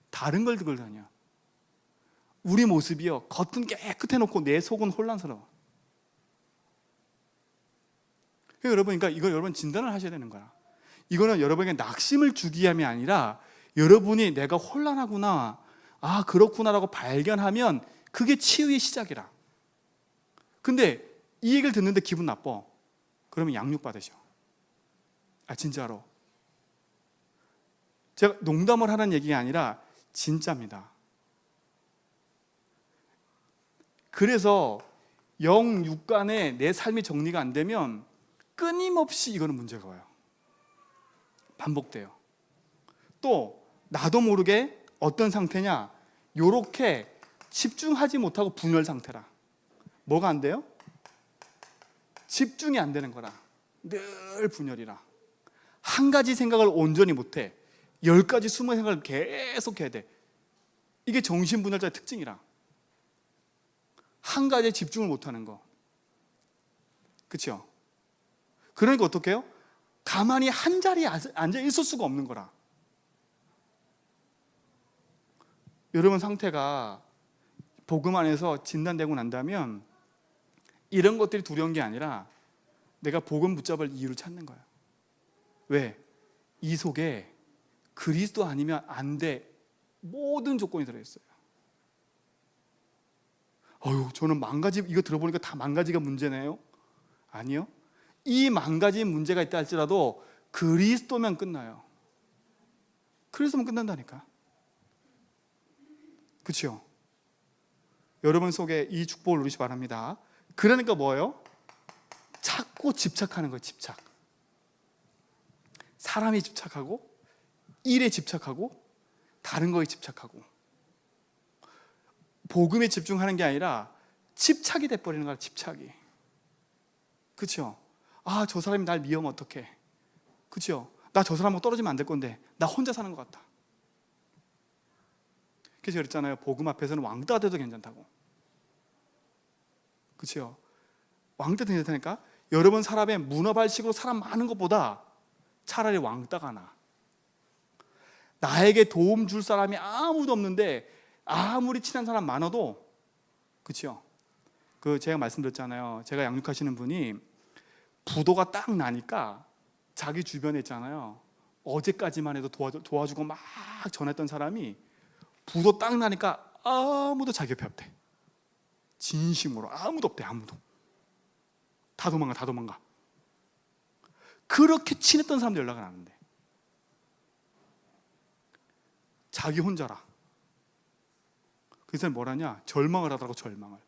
다른 걸 들고 다녀. 우리 모습이요, 겉은 깨끗해 놓고 내 속은 혼란스러워. 그러니까 이거 여러분 진단을 하셔야 되는 거야. 이거는 여러분에게 낙심을 주기 위함이 아니라 여러분이 내가 혼란하구나, 그렇구나라고 발견하면 그게 치유의 시작이라. 근데 이 얘기를 듣는데 기분 나빠. 그러면 양육 받으셔. 진짜로. 제가 농담을 하는 얘기가 아니라 진짜입니다. 그래서 영육간에 내 삶이 정리가 안 되면 끊임없이 이거는 문제가 와요. 반복돼요. 또 나도 모르게 어떤 상태냐, 요렇게 집중하지 못하고 분열 상태라. 뭐가 안 돼요? 집중이 안 되는 거라. 늘 분열이라. 한 가지 생각을 온전히 못해. 10가지, 20가지 생각을 계속 해야 돼. 이게 정신분열자의 특징이라. 한 가지에 집중을 못하는 거. 그렇죠? 그러니까 어떻게 해요? 가만히 한 자리에 앉아 있을 수가 없는 거라. 여러분 상태가 복음 안에서 진단되고 난다면 이런 것들이 두려운 게 아니라 내가 복음 붙잡을 이유를 찾는 거예요. 왜? 이 속에 그리스도 아니면 안 돼 모든 조건이 들어있어요. 저는 이거 들어보니까 다 망가지가 문제네요. 아니요. 이 망가진 문제가 있다 할지라도 그리스도면 끝나요. 그리스도면 끝난다니까. 그렇죠? 여러분 속에 이 축복을 누리시 바랍니다. 그러니까 뭐예요? 자꾸 집착하는 거예요. 집착. 사람이 집착하고 일에 집착하고 다른 거에 집착하고 복음에 집중하는 게 아니라 집착이 돼버리는 거야. 집착이. 그렇죠? 저 사람이 날 미워하면 어떡해. 그렇죠? 나 저 사람하고 떨어지면 안 될 건데 나 혼자 사는 것 같다. 그래서 그랬잖아요. 복음 앞에서는 왕따가 돼도 괜찮다고. 그렇죠? 왕따 돼도 괜찮다니까. 여러분 사람의 문어발식으로 사람 많은 것보다 차라리 왕따가 나. 나에게 도움 줄 사람이 아무도 없는데 아무리 친한 사람 많아도, 그렇죠? 제가 말씀드렸잖아요. 제가 양육하시는 분이 부도가 딱 나니까 자기 주변에 있잖아요. 어제까지만 해도 도와주고 막 전했던 사람이 부도 딱 나니까 아무도 자기 옆에 없대. 진심으로 아무도 없대. 아무도. 다 도망가. 그렇게 친했던 사람도 연락을 안 하는데 자기 혼자라. 그래서 뭐라냐? 절망을 하더라고. 절망을.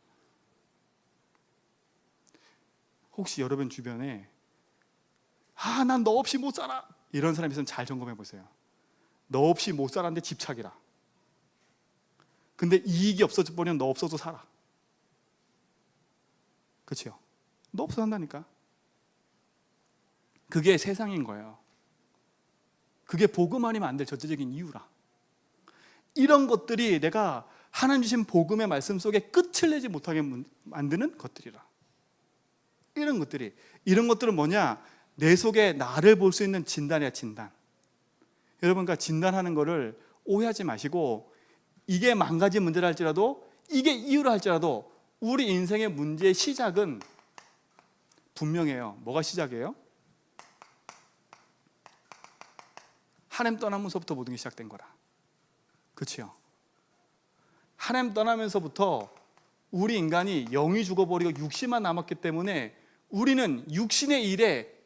혹시 여러분 주변에 난 너 없이 못 살아 이런 사람이 있으면 잘 점검해 보세요. 너 없이 못 살았는데 집착이라. 근데 이익이 없어져 버리면 너 없어도 살아. 그렇죠? 너 없어도 산다니까. 그게 세상인 거예요. 그게 복음 아니면 안 될 절대적인 이유라. 이런 것들이 내가 하나님 주신 복음의 말씀 속에 끝을 내지 못하게 만드는 것들이라. 이런 것들은 뭐냐? 내 속에 나를 볼 수 있는 진단이야. 진단. 여러분, 그러니까 진단하는 거를 오해하지 마시고, 이게 망가진 문제라 할지라도, 이게 이유라 할지라도 우리 인생의 문제의 시작은 분명해요. 뭐가 시작이에요? 하나님 떠나면서부터 모든 게 시작된 거라. 그렇죠? 하나님 떠나면서부터 우리 인간이 영이 죽어버리고 육신만 남았기 때문에 우리는 육신의 일에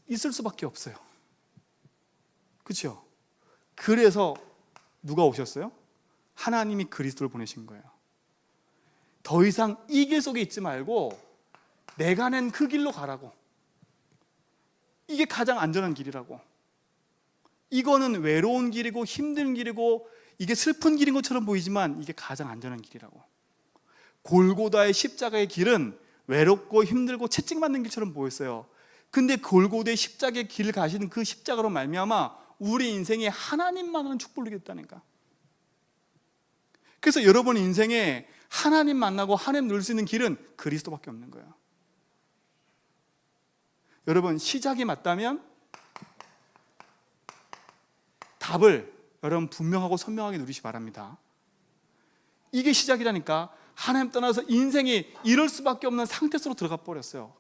있을 수밖에 없어요. 그렇죠? 그래서 누가 오셨어요? 하나님이 그리스도를 보내신 거예요. 더 이상 이 길 속에 있지 말고 내가 낸 그 길로 가라고. 이게 가장 안전한 길이라고. 이거는 외로운 길이고 힘든 길이고 이게 슬픈 길인 것처럼 보이지만 이게 가장 안전한 길이라고. 골고다의 십자가의 길은 외롭고 힘들고 채찍맞는 길처럼 보였어요. 근데 골고다의 십자가의 길을 가시는 그 십자가로 말미암아 우리 인생에 하나님만은 축복을 누렸다니까. 그래서 여러분 인생에 하나님 만나고 하나님 누릴 수 있는 길은 그리스도밖에 없는 거예요. 여러분, 시작이 맞다면 답을 여러분 분명하고 선명하게 누리시기 바랍니다. 이게 시작이라니까. 하나님 떠나서 인생이 이럴 수밖에 없는 상태 속으로 들어가 버렸어요.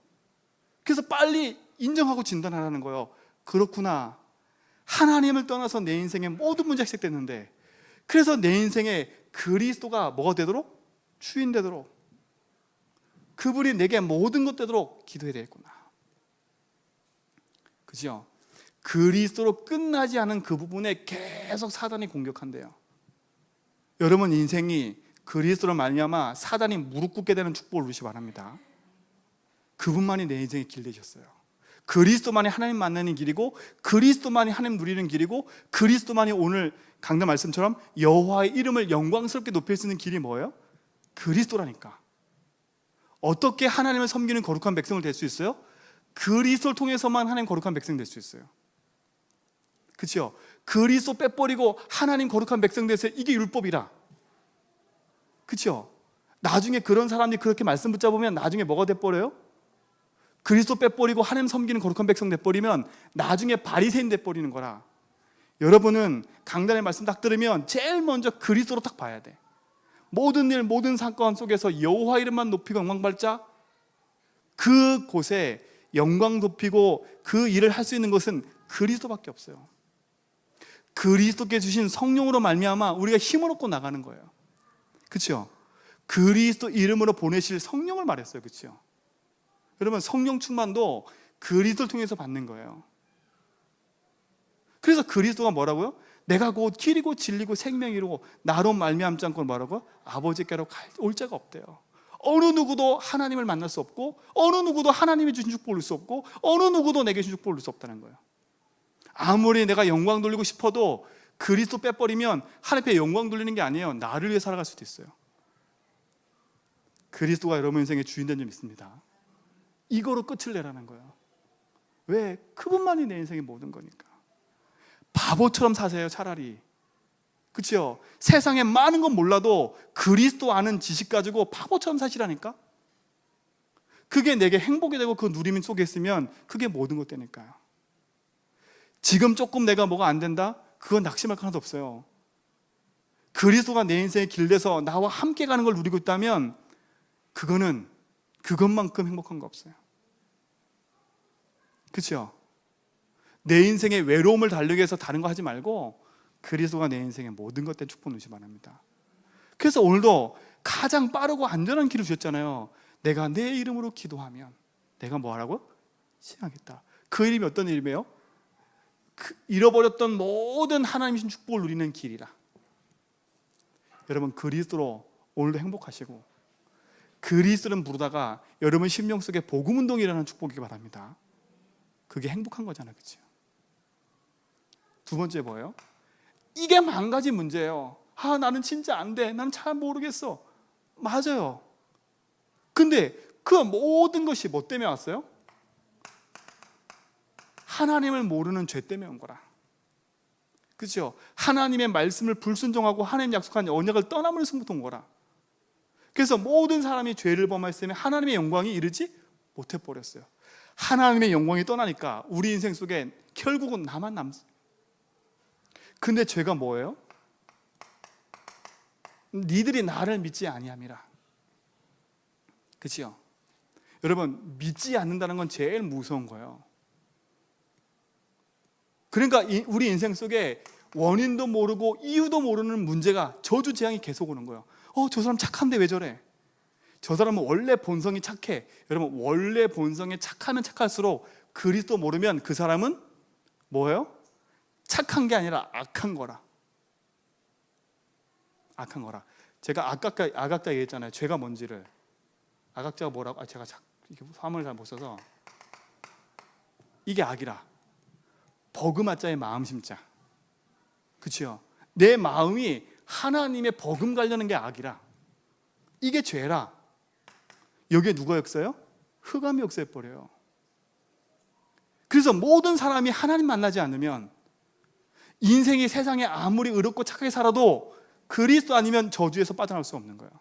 그래서 빨리 인정하고 진단하라는 거예요. 그렇구나. 하나님을 떠나서 내 인생에 모든 문제가 시작됐는데, 그래서 내 인생에 그리스도가 뭐가 되도록? 주인 되도록, 그분이 내게 모든 것 되도록 기도해야 되겠구나. 그죠? 그리스도로 끝나지 않은 그 부분에 계속 사단이 공격한대요. 여러분 인생이 그리스도로 말미암아 사단이 무릎 꿇게 되는 축복을 누리시기 바랍니다. 그분만이 내 인생의 길 되셨어요. 그리스도만이 하나님 만나는 길이고, 그리스도만이 하나님 누리는 길이고, 그리스도만이 오늘 강단 말씀처럼 여호와의 이름을 영광스럽게 높일 수 있는 길이 뭐예요? 그리스도라니까. 어떻게 하나님을 섬기는 거룩한 백성을 될 수 있어요? 그리스도를 통해서만 하나님 거룩한 백성 될 수 있어요. 그렇죠? 그리스도 빼버리고 하나님 거룩한 백성 되세요. 이게 율법이라. 그렇죠? 나중에 그런 사람들이 그렇게 말씀 붙잡으면 나중에 뭐가 돼버려요? 그리스도 빼버리고 하나님 섬기는 거룩한 백성 돼버리면 나중에 바리새인 돼버리는 거라. 여러분은 강단의 말씀 딱 들으면 제일 먼저 그리스도로 딱 봐야 돼. 모든 일, 모든 사건 속에서 여호와 이름만 높이고 영광 받자. 그곳에 영광 높이고 그 일을 할 수 있는 것은 그리스도밖에 없어요. 그리스도께 주신 성령으로 말미암아 우리가 힘을 얻고 나가는 거예요. 그렇죠? 그리스도 이름으로 보내실 성령을 말했어요. 그렇죠? 여러분, 성령 충만도 그리스도를 통해서 받는 거예요. 그래서 그리스도가 뭐라고요? 내가 곧 길이고 진리고 생명이고 나로 말미암지 않고 뭐라고요? 아버지께로 올 자가 없대요. 어느 누구도 하나님을 만날 수 없고, 어느 누구도 하나님이 주신 축복을 누릴 수 없고, 어느 누구도 내게 주신 축복을 누릴 수 없다는 거예요. 아무리 내가 영광 돌리고 싶어도 그리스도 빼버리면 하나님 앞에 영광 돌리는 게 아니에요. 나를 위해 살아갈 수도 있어요. 그리스도가 여러분 인생의 주인 된 점 있습니다. 이거로 끝을 내라는 거예요. 왜? 그분만이 내 인생의 모든 거니까. 바보처럼 사세요. 차라리 그렇죠? 세상에 많은 건 몰라도 그리스도 아는 지식 가지고 바보처럼 사시라니까. 그게 내게 행복이 되고 그 누림 속에 있으면 그게 모든 것 되니까요. 지금 조금 내가 뭐가 안 된다? 그건 낙심할 거 하나도 없어요. 그리스도가 내 인생의 길 돼서 나와 함께 가는 걸 누리고 있다면 그거는 그것만큼 행복한 거 없어요. 그렇죠? 내 인생의 외로움을 달래기 위해서 다른 거 하지 말고 그리스도가 내 인생의 모든 것 된 축복 누리시 바랍니다. 그래서 오늘도 가장 빠르고 안전한 길을 주셨잖아요. 내가 내 이름으로 기도하면 내가 뭐 하라고? 시행하겠다. 그 이름이 어떤 이름이에요? 잃어버렸던 모든 하나님의 축복을 누리는 길이라. 여러분 그리스도로 오늘도 행복하시고 그리스도를 부르다가 여러분 심령 속에 복음 운동이 일어나는 축복이기 바랍니다. 그게 행복한 거잖아요. 그렇죠? 두 번째 뭐예요? 이게 망가진 문제예요. 나는 진짜 안 돼. 나는 잘 모르겠어. 맞아요. 근데 그 모든 것이 뭐 때문에 왔어요? 하나님을 모르는 죄 때문에 온 거라. 그렇죠? 하나님의 말씀을 불순종하고 하나님 약속한 언약을 떠나면 승부터 온 거라. 그래서 모든 사람이 죄를 범했으면 하나님의 영광이 이르지 못해 버렸어요. 하나님의 영광이 떠나니까 우리 인생 속에 결국은 나만 남았어요. 근데 죄가 뭐예요? 니들이 나를 믿지 아니함이라. 그렇죠? 여러분 믿지 않는다는 건 제일 무서운 거예요. 그러니까 우리 인생 속에 원인도 모르고 이유도 모르는 문제가 저주 재앙이 계속 오는 거예요. 저 사람 착한데 왜 저래? 저 사람은 원래 본성이 착해. 여러분 원래 본성에 착하면 착할수록 그리스도 모르면 그 사람은 뭐예요? 착한 게 아니라 악한 거라. 악한 거라. 제가 악학자 얘기했잖아요. 죄가 뭔지를. 악학자가 뭐라고? 제가 화문을 잘 못 써서 이게 악이라. 버금아자의 마음 심자. 그렇죠? 내 마음이 하나님의 버금 가려는 게 악이라. 이게 죄라. 여기에 누가 역사요? 흑암이 역사해버려요. 그래서 모든 사람이 하나님 만나지 않으면 인생이 세상에 아무리 의롭고 착하게 살아도 그리스도 아니면 저주에서 빠져나올 수 없는 거예요.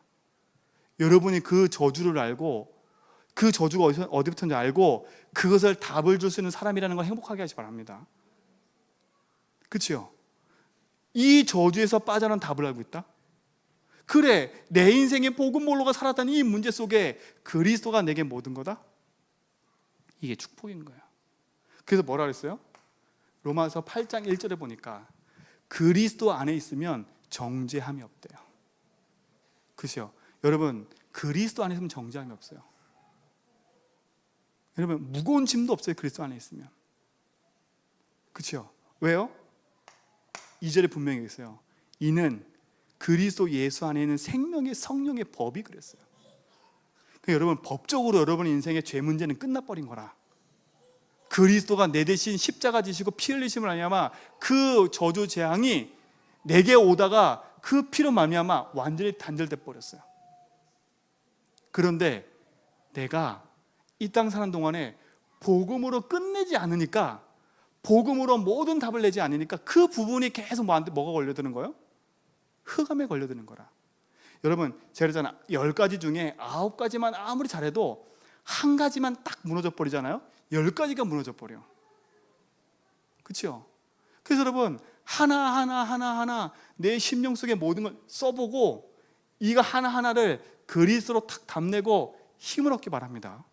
여러분이 그 저주를 알고 그 저주가 어디부터인지 알고 그것을 답을 줄 수 있는 사람이라는 걸 행복하게 하시기 바랍니다. 그렇죠? 이 저주에서 빠져나온 답을 알고 있다? 그래, 내 인생의 복음 몰로가 살았던 이 문제 속에 그리스도가 내게 모든 거다? 이게 축복인 거야. 그래서 뭐라 그랬어요? 로마서 8장 1절에 보니까 그리스도 안에 있으면 정죄함이 없대요. 그렇죠? 여러분 그리스도 안에 있으면 정죄함이 없어요. 여러분 무거운 짐도 없어요. 그리스도 안에 있으면. 그렇죠? 왜요? 2절에 분명히 있어요. 이는 그리스도 예수 안에 있는 생명의 성령의 법이 그랬어요. 그러니까 여러분 법적으로 여러분의 인생의 죄 문제는 끝나버린 거라. 그리스도가 내 대신 십자가 지시고 피 흘리심을 말미암아 그 저주 재앙이 내게 오다가 그 피로 말미암아 완전히 단절돼 버렸어요. 그런데 내가 이 땅 사는 동안에 복음으로 끝내지 않으니까, 복음으로 모든 답을 내지 않으니까 그 부분이 계속 뭐가 걸려드는 거예요? 흑암에 걸려드는 거라. 여러분 제가 그랬잖아요. 10가지 중에 9가지만 아무리 잘해도 한 가지만 딱 무너져 버리잖아요. 10가지가 무너져 버려. 그렇죠? 그래서 여러분 하나 내 심령 속의 모든 걸 써보고 이거 하나하나를 그리스도로 탁 담내고 힘을 얻기 바랍니다.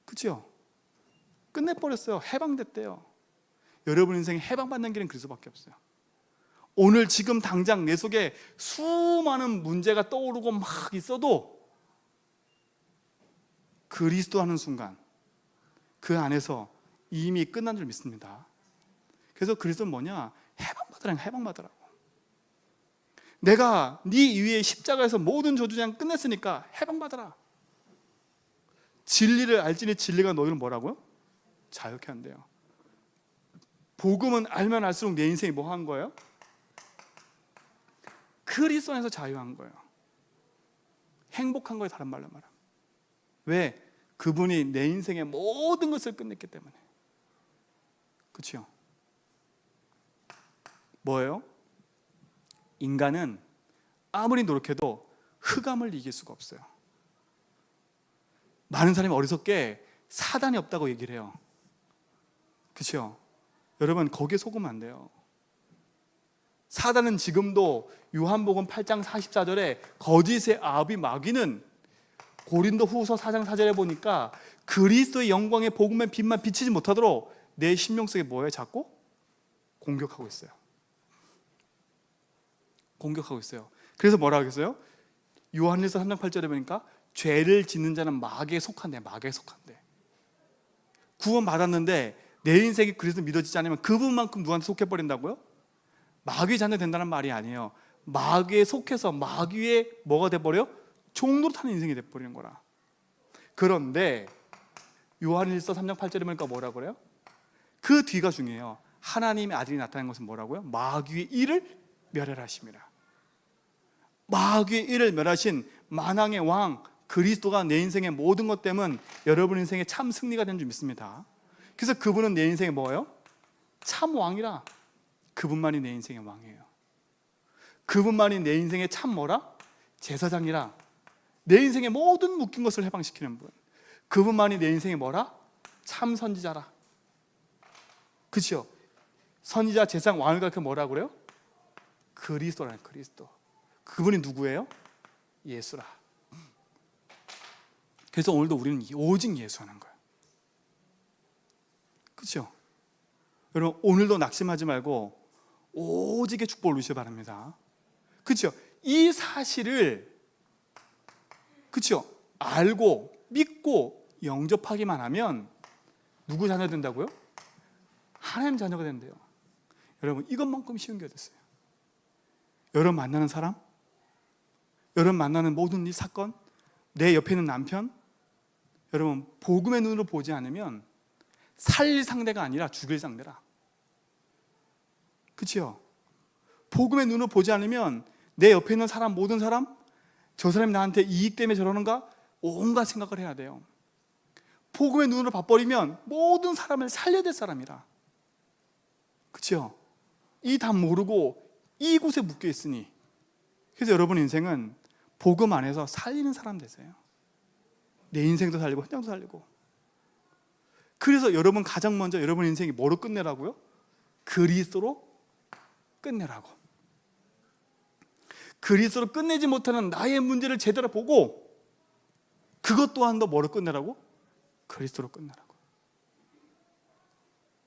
그렇죠? 끝내버렸어요. 해방됐대요. 여러분 인생에 해방받는 길은 그리스도밖에 없어요. 오늘 지금 당장 내 속에 수많은 문제가 떠오르고 막 있어도 그리스도 하는 순간 그 안에서 이미 끝난 줄 믿습니다. 그래서 그리스도는 뭐냐? 해방받으라고. 내가 네 위에 십자가에서 모든 저주장 끝냈으니까 해방받아라. 진리를 알지니 진리가 너희를 뭐라고요? 자유케 한대요. 복음은 알면 알수록 내 인생이 뭐 한 거예요? 그리스도 안에서 자유한 거예요. 행복한 거예요. 다른 말로 말하면. 왜? 그분이 내 인생의 모든 것을 끝냈기 때문에. 그렇죠? 뭐예요? 인간은 아무리 노력해도 흑암을 이길 수가 없어요. 많은 사람이 어리석게 사단이 없다고 얘기를 해요. 그렇죠? 여러분, 거기에 속으면 안 돼요. 사단은 지금도 요한복음 8장 44절에 거짓의 아비 마귀는 고린도 후서 4장 4절에 보니까 그리스도의 영광의 복음의 빛만 비치지 못하도록 내 심령 속에 뭐예요? 자꾸 공격하고 있어요. 공격하고 있어요. 그래서 뭐라 하겠어요? 요한일서 3장 8절에 보니까 죄를 짓는 자는 마귀에 속한대. 마귀에 속한대. 구원 받았는데 내 인생이 그리스도 믿어지지 않으면 그분만큼 누구한테 속해버린다고요? 마귀 자녀 된다는 말이 아니에요. 마귀에 속해서 마귀의 뭐가 돼버려? 종로로 타는 인생이 돼버리는 거라. 그런데 요한일서 3장 8절에 보니까 뭐라고 그래요? 그 뒤가 중요해요. 하나님의 아들이 나타난 것은 뭐라고요? 마귀의 일을 멸하심이라. 마귀의 일을 멸하신 만왕의 왕 그리스도가 내 인생의 모든 것 때문 여러분 인생의 참 승리가 된 줄 믿습니다. 그래서 그분은 내 인생의 뭐예요? 참 왕이라. 그분만이 내 인생의 왕이에요. 그분만이 내 인생의 참 뭐라? 제사장이라. 내 인생의 모든 묶인 것을 해방시키는 분. 그분만이 내 인생의 뭐라? 참 선지자라. 그렇죠? 선지자, 제사장, 왕을 가르쳐 뭐라 그래요? 그리스도라는 그리스도. 그분이 누구예요? 예수라. 그래서 오늘도 우리는 오직 예수 하는 거예요. 그렇죠? 여러분, 오늘도 낙심하지 말고 오직의 축복을 누리시기 바랍니다. 그렇죠? 이 사실을 그렇죠? 알고 믿고 영접하기만 하면 누구 자녀 된다고요? 하나님 자녀가 된대요. 여러분, 이것만큼 쉬운 게 어딨어요? 여러분 만나는 사람, 여러분 만나는 모든 이 사건, 내 옆에 있는 남편, 여러분 복음의 눈으로 보지 않으면 살릴 상대가 아니라 죽일 상대라. 그렇죠? 복음의 눈으로 보지 않으면 내 옆에 있는 사람, 모든 사람, 저 사람이 나한테 이익 때문에 저러는가? 온갖 생각을 해야 돼요. 복음의 눈으로 봐버리면 모든 사람을 살려야 될 사람이라. 그렇죠? 이 다 모르고 이곳에 묶여 있으니. 그래서 여러분 인생은 복음 안에서 살리는 사람 되세요. 내 인생도 살리고 현장도 살리고. 그래서 여러분 가장 먼저 여러분 인생이 뭐로 끝내라고요? 그리스도로 끝내라고. 그리스도로 끝내지 못하는 나의 문제를 제대로 보고 그것 또한도 뭐로 끝내라고? 그리스도로 끝내라고.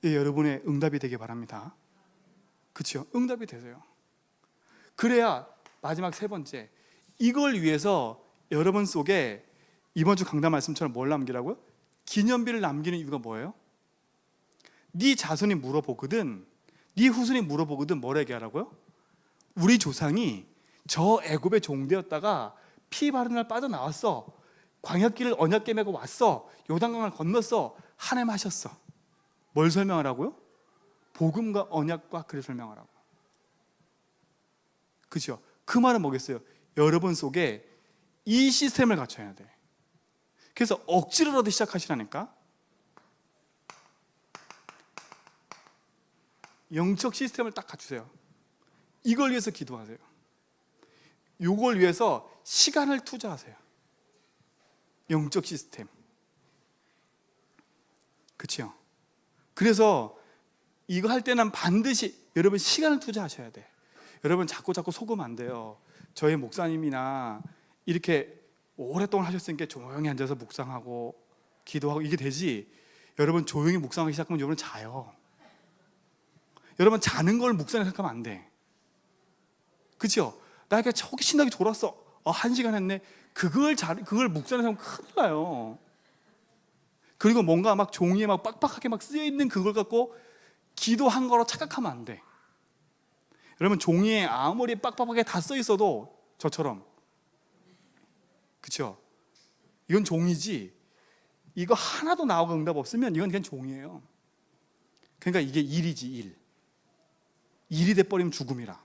예, 여러분의 응답이 되길 바랍니다. 그렇죠? 응답이 되세요. 그래야 마지막 세 번째, 이걸 위해서 여러분 속에 이번 주 강단 말씀처럼 뭘 남기라고요? 기념비를 남기는 이유가 뭐예요? 네 자손이 물어보거든, 네 후손이 물어보거든 뭐라 얘기하라고요? 우리 조상이 저 애굽의 종되었다가 피 바른 날 빠져나왔어. 광야길을 언약궤 메고 왔어. 요단강을 건넜어. 하나님 하셨어. 뭘 설명하라고요? 복음과 언약과 그를 설명하라고. 그죠? 그 말은 뭐겠어요? 여러분 속에 이 시스템을 갖춰야 돼. 그래서 억지로라도 시작하시라니까. 영적 시스템을 딱 갖추세요. 이걸 위해서 기도하세요. 이걸 위해서 시간을 투자하세요. 영적 시스템. 그렇죠? 그래서 이거 할 때는 반드시 여러분 시간을 투자하셔야 돼. 여러분 자꾸 속으면 안 돼요. 저희 목사님이나 이렇게 오랫동안 하셨으니까 조용히 앉아서 묵상하고 기도하고 이게 되지. 여러분 조용히 묵상하기 시작하면 여러분 자요. 여러분 자는 걸 묵상을 생각하면 안 돼. 그렇죠? 나 이렇게 저기 신나게 졸았어. 1시간 했네. 그걸 묵상을 하면 큰일 나요. 그리고 뭔가 막 종이에 막 빡빡하게 막 쓰여 있는 그걸 갖고 기도한 거로 착각하면 안 돼. 여러분 종이에 아무리 빡빡하게 다 써 있어도 저처럼, 그렇죠? 이건 종이지. 이거 하나도 나오고 응답 없으면 이건 그냥 종이에요. 그러니까 이게 일이지, 일. 일이 돼버리면 죽음이라,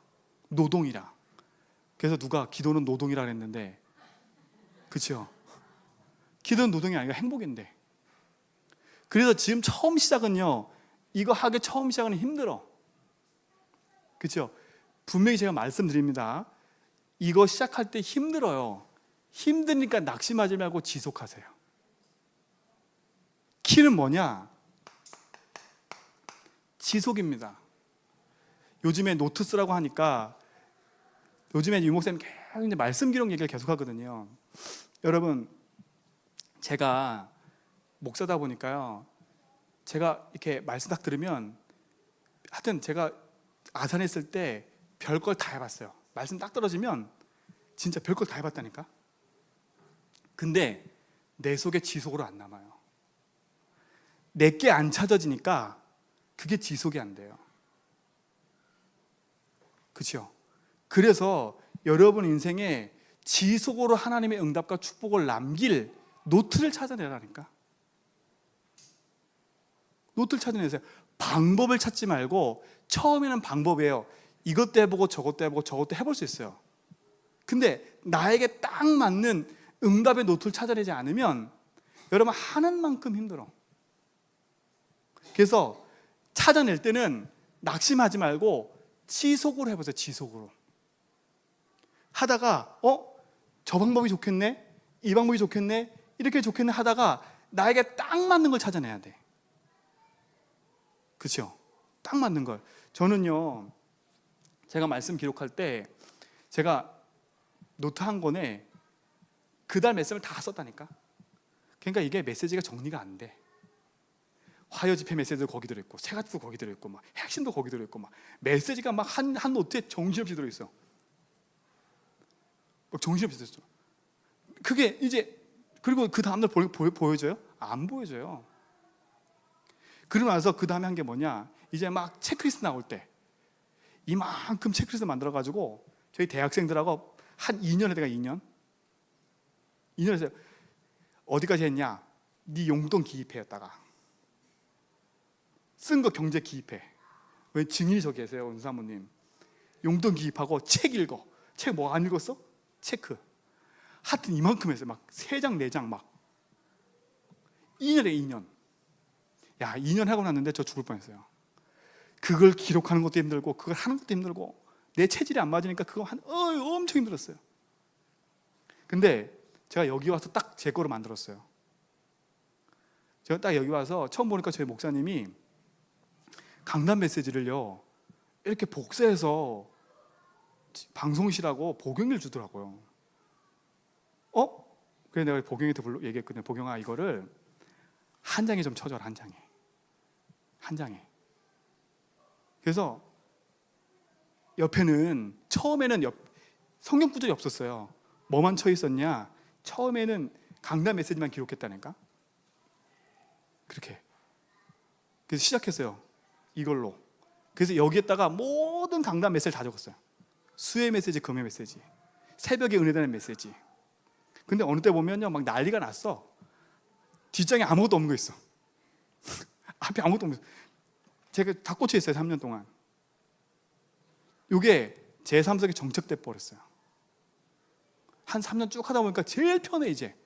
노동이라. 그래서 누가 기도는 노동이라 그랬는데, 그렇죠? 기도는 노동이 아니라 행복인데. 그래서 지금 처음 시작은요, 이거 하기 처음 시작은 힘들어. 그렇죠? 분명히 제가 말씀드립니다. 이거 시작할 때 힘들어요. 힘드니까 낙심하지 말고 지속하세요. 키는 뭐냐? 지속입니다. 요즘에 노트 쓰라고 하니까 요즘에 유목사님 계속 이제 말씀 기록 얘기를 계속 하거든요. 여러분, 제가 목사다 보니까요, 제가 이렇게 말씀 딱 들으면, 하여튼 제가 아산에 있을 때 별걸 다 해봤어요. 말씀 딱 떨어지면 진짜 별걸 다 해봤다니까. 근데 내 속에 지속으로 안 남아요. 내게 안 찾아지니까 그게 지속이 안 돼요. 그렇죠? 그래서 여러분 인생에 지속으로 하나님의 응답과 축복을 남길 노트를 찾아내라니까. 노트를 찾아내세요. 방법을 찾지 말고, 처음에는 방법이에요. 이것도 해보고 저것도 해보고 저것도 해볼 수 있어요. 근데 나에게 딱 맞는 응답의 노트를 찾아내지 않으면 여러분 하는 만큼 힘들어. 그래서 찾아낼 때는 낙심하지 말고 지속으로 해보세요. 지속으로 하다가 저 방법이 좋겠네, 이 방법이 좋겠네, 이렇게 좋겠네 하다가 나에게 딱 맞는 걸 찾아내야 돼. 그렇죠? 딱 맞는 걸. 저는요, 제가 말씀 기록할 때 제가 노트 한 권에 그달 말씀을 다 썼다니까. 그러니까 이게 메시지가 정리가 안 돼. 화요 집회 메시지도 거기 들어있고, 새가지도 거기 들어있고, 막 핵심도 거기 들어있고, 막 메시지가 막 한 노트에 정신없이 들어있어. 막 정신없이 들어있어. 그게 이제, 그리고 그 다음날 보여줘요? 안 보여줘요. 그러고 나서 그 다음에 한 게 뭐냐, 이제 막 체크리스트 나올 때 이만큼 체크리스트 만들어가지고 저희 대학생들하고 한 2년 해다가 2년 해서 어디까지 했냐, 네 용돈 기입회였다가 쓴 거 경제 기입회. 왜 증인이 저기 계세요, 원사모님. 용돈 기입하고 책 읽어. 책 뭐 안 읽었어? 체크. 하여튼 이만큼 했어요. 막 3장 4장 막 2년에 2년. 야, 2년 하고 났는데 저 죽을 뻔했어요. 그걸 기록하는 것도 힘들고 그걸 하는 것도 힘들고 내 체질이 안 맞으니까 그거 엄청 힘들었어요. 근데 제가 여기 와서 딱 제 거로 만들었어요. 제가 딱 여기 와서 처음 보니까 저희 목사님이 강단 메시지를요 이렇게 복사해서 방송시라고 복용일 주더라고요. 그래서 내가 복용이한테 얘기했거든요. 복용아, 이거를 한 장에 좀 쳐줘라. 한 장에. 그래서 옆에는 처음에는 성경 구절이 없었어요. 뭐만 쳐 있었냐, 처음에는 강단 메시지만 기록했다니까. 그렇게. 그래서 시작했어요, 이걸로. 그래서 여기에다가 모든 강단 메시지를 다 적었어요. 수의 메시지, 금의 메시지, 새벽에 은혜되는 메시지. 근데 어느 때 보면요, 막 난리가 났어. 뒷장에 아무것도 없는 거 있어. 앞에 아무것도 없는 거 있어. 제가 다 꽂혀 있어요, 3년 동안. 이게 제 삶 속에 정착돼 버렸어요. 한 3년 쭉 하다 보니까 제일 편해 이제.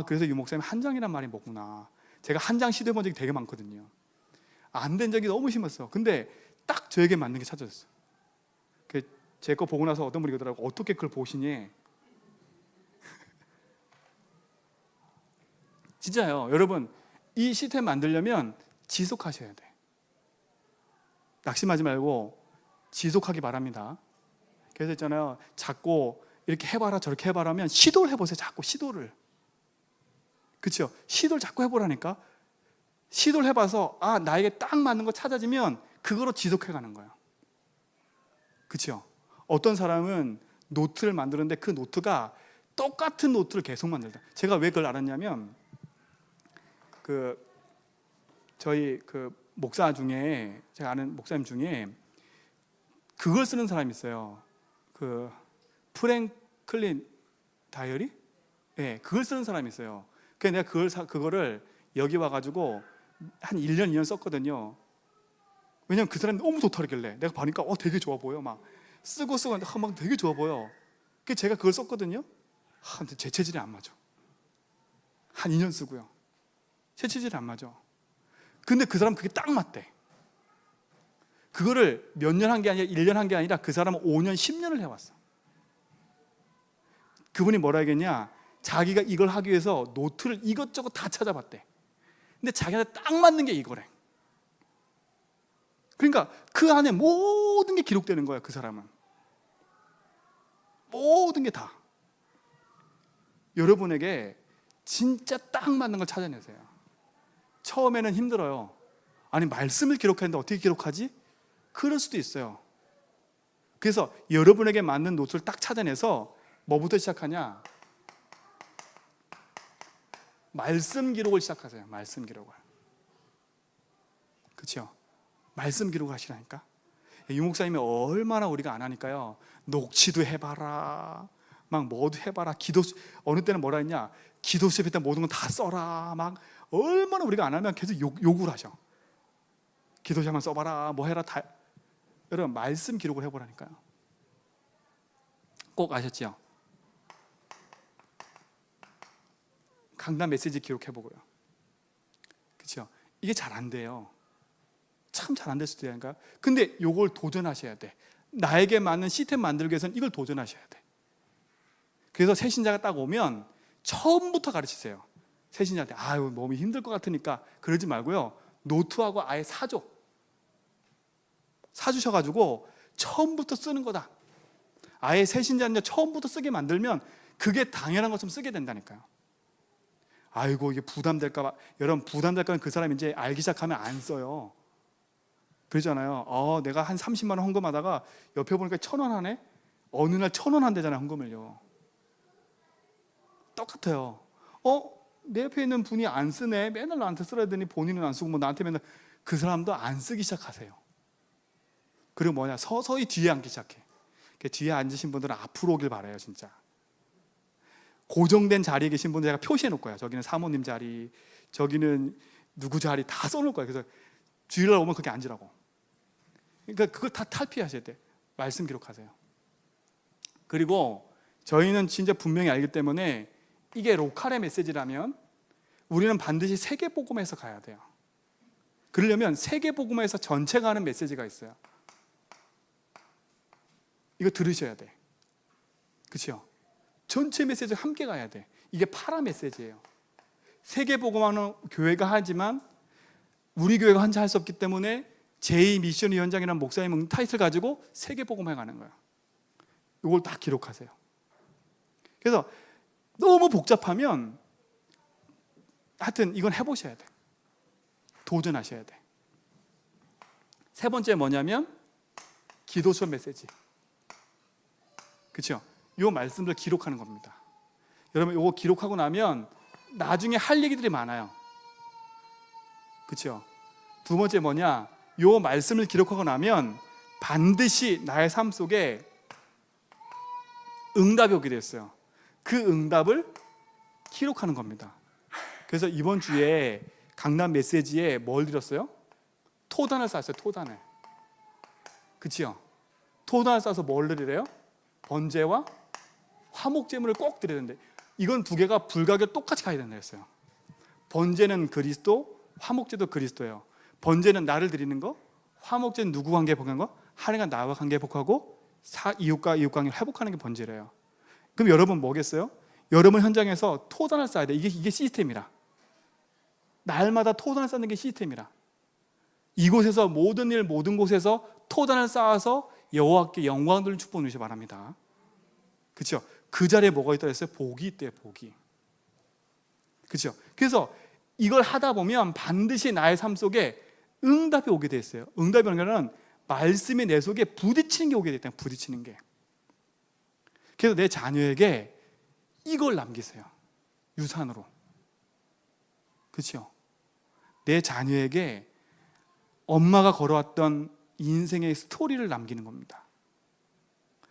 그래서 유 목사님 한 장이란 말이 뭐구나. 제가 한 장 시도해본 적이 되게 많거든요. 안 된 적이 너무 심했어. 근데 딱 저에게 맞는 게 찾아졌어요. 제 거 보고 나서 어떤 분이 그러더라고, 어떻게 그걸 보시니? 진짜요. 여러분, 이 시스템 만들려면 지속하셔야 돼. 낙심하지 말고 지속하기 바랍니다. 그래서 있잖아요, 자꾸 이렇게 해봐라 저렇게 해봐라 하면 시도를 해보세요. 자꾸 시도를. 그렇죠? 시도를 자꾸 해보라니까. 시도를 해봐서 나에게 딱 맞는 거 찾아지면 그거로 지속해가는 거예요. 그렇죠? 어떤 사람은 노트를 만드는데 그 노트가 똑같은 노트를 계속 만들다. 제가 왜 그걸 알았냐면, 저희 목사 중에, 제가 아는 목사님 중에 그걸 쓰는 사람이 있어요. 프랭클린 다이어리? 네, 그걸 쓰는 사람이 있어요. 그래서 내가 그거를 여기 와가지고 한 1년, 2년 썼거든요. 왜냐면 그 사람이 너무 좋다 그러길래 내가 보니까 되게 좋아 보여. 막 쓰고 막 되게 좋아 보여. 그래서 제가 그걸 썼거든요. 근데 제 체질이 안 맞아. 한 2년 쓰고요. 제 체질이 안 맞아. 근데 그 사람 그게 딱 맞대. 그거를 몇 년 한 게 아니라 1년 한 게 아니라 그 사람은 5년, 10년을 해왔어. 그분이 뭐라 하겠냐, 자기가 이걸 하기 위해서 노트를 이것저것 다 찾아봤대. 근데 자기한테 딱 맞는 게 이거래. 그러니까 그 안에 모든 게 기록되는 거야. 그 사람은 모든 게 다. 여러분에게 진짜 딱 맞는 걸 찾아내세요. 처음에는 힘들어요. 아니, 말씀을 기록했는데 어떻게 기록하지? 그럴 수도 있어요. 그래서 여러분에게 맞는 노트를 딱 찾아내서 뭐부터 시작하냐? 말씀 기록을 시작하세요. 말씀 기록을. 그렇죠? 말씀 기록을 하시라니까. 유목사님이 얼마나 우리가 안 하니까요. 녹취도 해봐라, 막 뭐도 해봐라. 기도, 어느 때는 뭐라 했냐, 기도 수업에 때 모든 건 다 써라. 막 얼마나 우리가 안 하면 계속 요구를 하셔. 기도 시간만 써봐라, 뭐 해라. 다. 여러분, 말씀 기록을 해보라니까요. 꼭 아셨죠? 강단 메시지 기록해보고요. 그렇죠? 이게 잘 안 돼요. 참 잘 안 될 수도 있으니까. 근데 요걸 도전하셔야 돼. 나에게 맞는 시스템 만들기 위해서는 이걸 도전하셔야 돼. 그래서 새신자가 딱 오면 처음부터 가르치세요. 새신자한테 아유 몸이 힘들 것 같으니까 그러지 말고요. 노트하고 아예 사주셔가지고 처음부터 쓰는 거다. 아예 새신자는 처음부터 쓰게 만들면 그게 당연한 것처럼 쓰게 된다니까요. 아이고 이게 부담될까 봐. 여러분, 부담될까 봐 그 사람이 이제 알기 시작하면 안 써요. 그러잖아요. 내가 한 30만 원 헌금하다가 옆에 보니까 1,000원 하네. 어느 날 1,000원 한대잖아요, 헌금을요. 똑같아요. 내 옆에 있는 분이 안 쓰네. 맨날 나한테 쓰라 했더니 본인은 안 쓰고 뭐 나한테 맨날. 그 사람도 안 쓰기 시작하세요. 그리고 뭐냐, 서서히 뒤에 앉기 시작해. 뒤에 앉으신 분들은 앞으로 오길 바라요. 진짜 고정된 자리에 계신 분들 제가 표시해 놓을 거예요. 저기는 사모님 자리, 저기는 누구 자리 다 써놓을 거예요. 그래서 주일날 오면 거기 앉으라고. 그러니까 그걸 다 탈피하셔야 돼. 말씀 기록하세요. 그리고 저희는 진짜 분명히 알기 때문에 이게 로컬의 메시지라면 우리는 반드시 세계복음에서 가야 돼요. 그러려면 세계복음에서 전체가 하는 메시지가 있어요. 이거 들으셔야 돼. 그렇죠? 전체 메시지가 함께 가야 돼. 이게 파라 메시지예요. 세계복음하는 교회가 하지만 우리 교회가 혼자 할 수 없기 때문에 제2미션위원장이라는 목사님 타이틀 가지고 세계복음해 가는 거예요. 이걸 다 기록하세요. 그래서 너무 복잡하면 하여튼 이건 해보셔야 돼. 도전하셔야 돼. 세 번째 뭐냐면 기도 수업 메시지. 그렇죠? 이 말씀들 기록하는 겁니다. 여러분 이거 기록하고 나면 나중에 할 얘기들이 많아요. 그렇죠? 두 번째 뭐냐, 이 말씀을 기록하고 나면 반드시 나의 삶 속에 응답이 오게 됐어요. 그 응답을 기록하는 겁니다. 그래서 이번 주에 강남 메시지에 뭘 드렸어요? 토단을 쌌어요. 토단을. 그치요? 토단을 싸서 뭘 드리래요? 번제와 화목제물을 꼭 드려야 되는데 이건 두 개가 불가결 똑같이 가야 된다 했어요. 번제는 그리스도, 화목제도 그리스도예요. 번제는 나를 드리는 거, 화목제는 누구 관계에 복한 거? 하나님과 나와 관계에 복하고 이웃과 이웃 관계를 회복하는 게 번제래요. 그럼 여러분 뭐겠어요? 여러분 현장에서 토단을 쌓아야 돼. 이게 시스템이라. 날마다 토단을 쌓는 게 시스템이라. 이곳에서 모든 일 모든 곳에서 토단을 쌓아서 여호와께 영광 돌리는 축복을 누리시 바랍니다. 그렇죠? 그 자리에 뭐가 있다 했어요? 복이 있대요. 복이. 그렇죠? 그래서 이걸 하다 보면 반드시 나의 삶 속에 응답이 오게 돼 있어요. 응답이 오는 거는 말씀이 내 속에 부딪히는 게 오게 돼 있다. 부딪히는 게. 그래서 내 자녀에게 이걸 남기세요. 유산으로. 그렇죠? 내 자녀에게 엄마가 걸어왔던 인생의 스토리를 남기는 겁니다.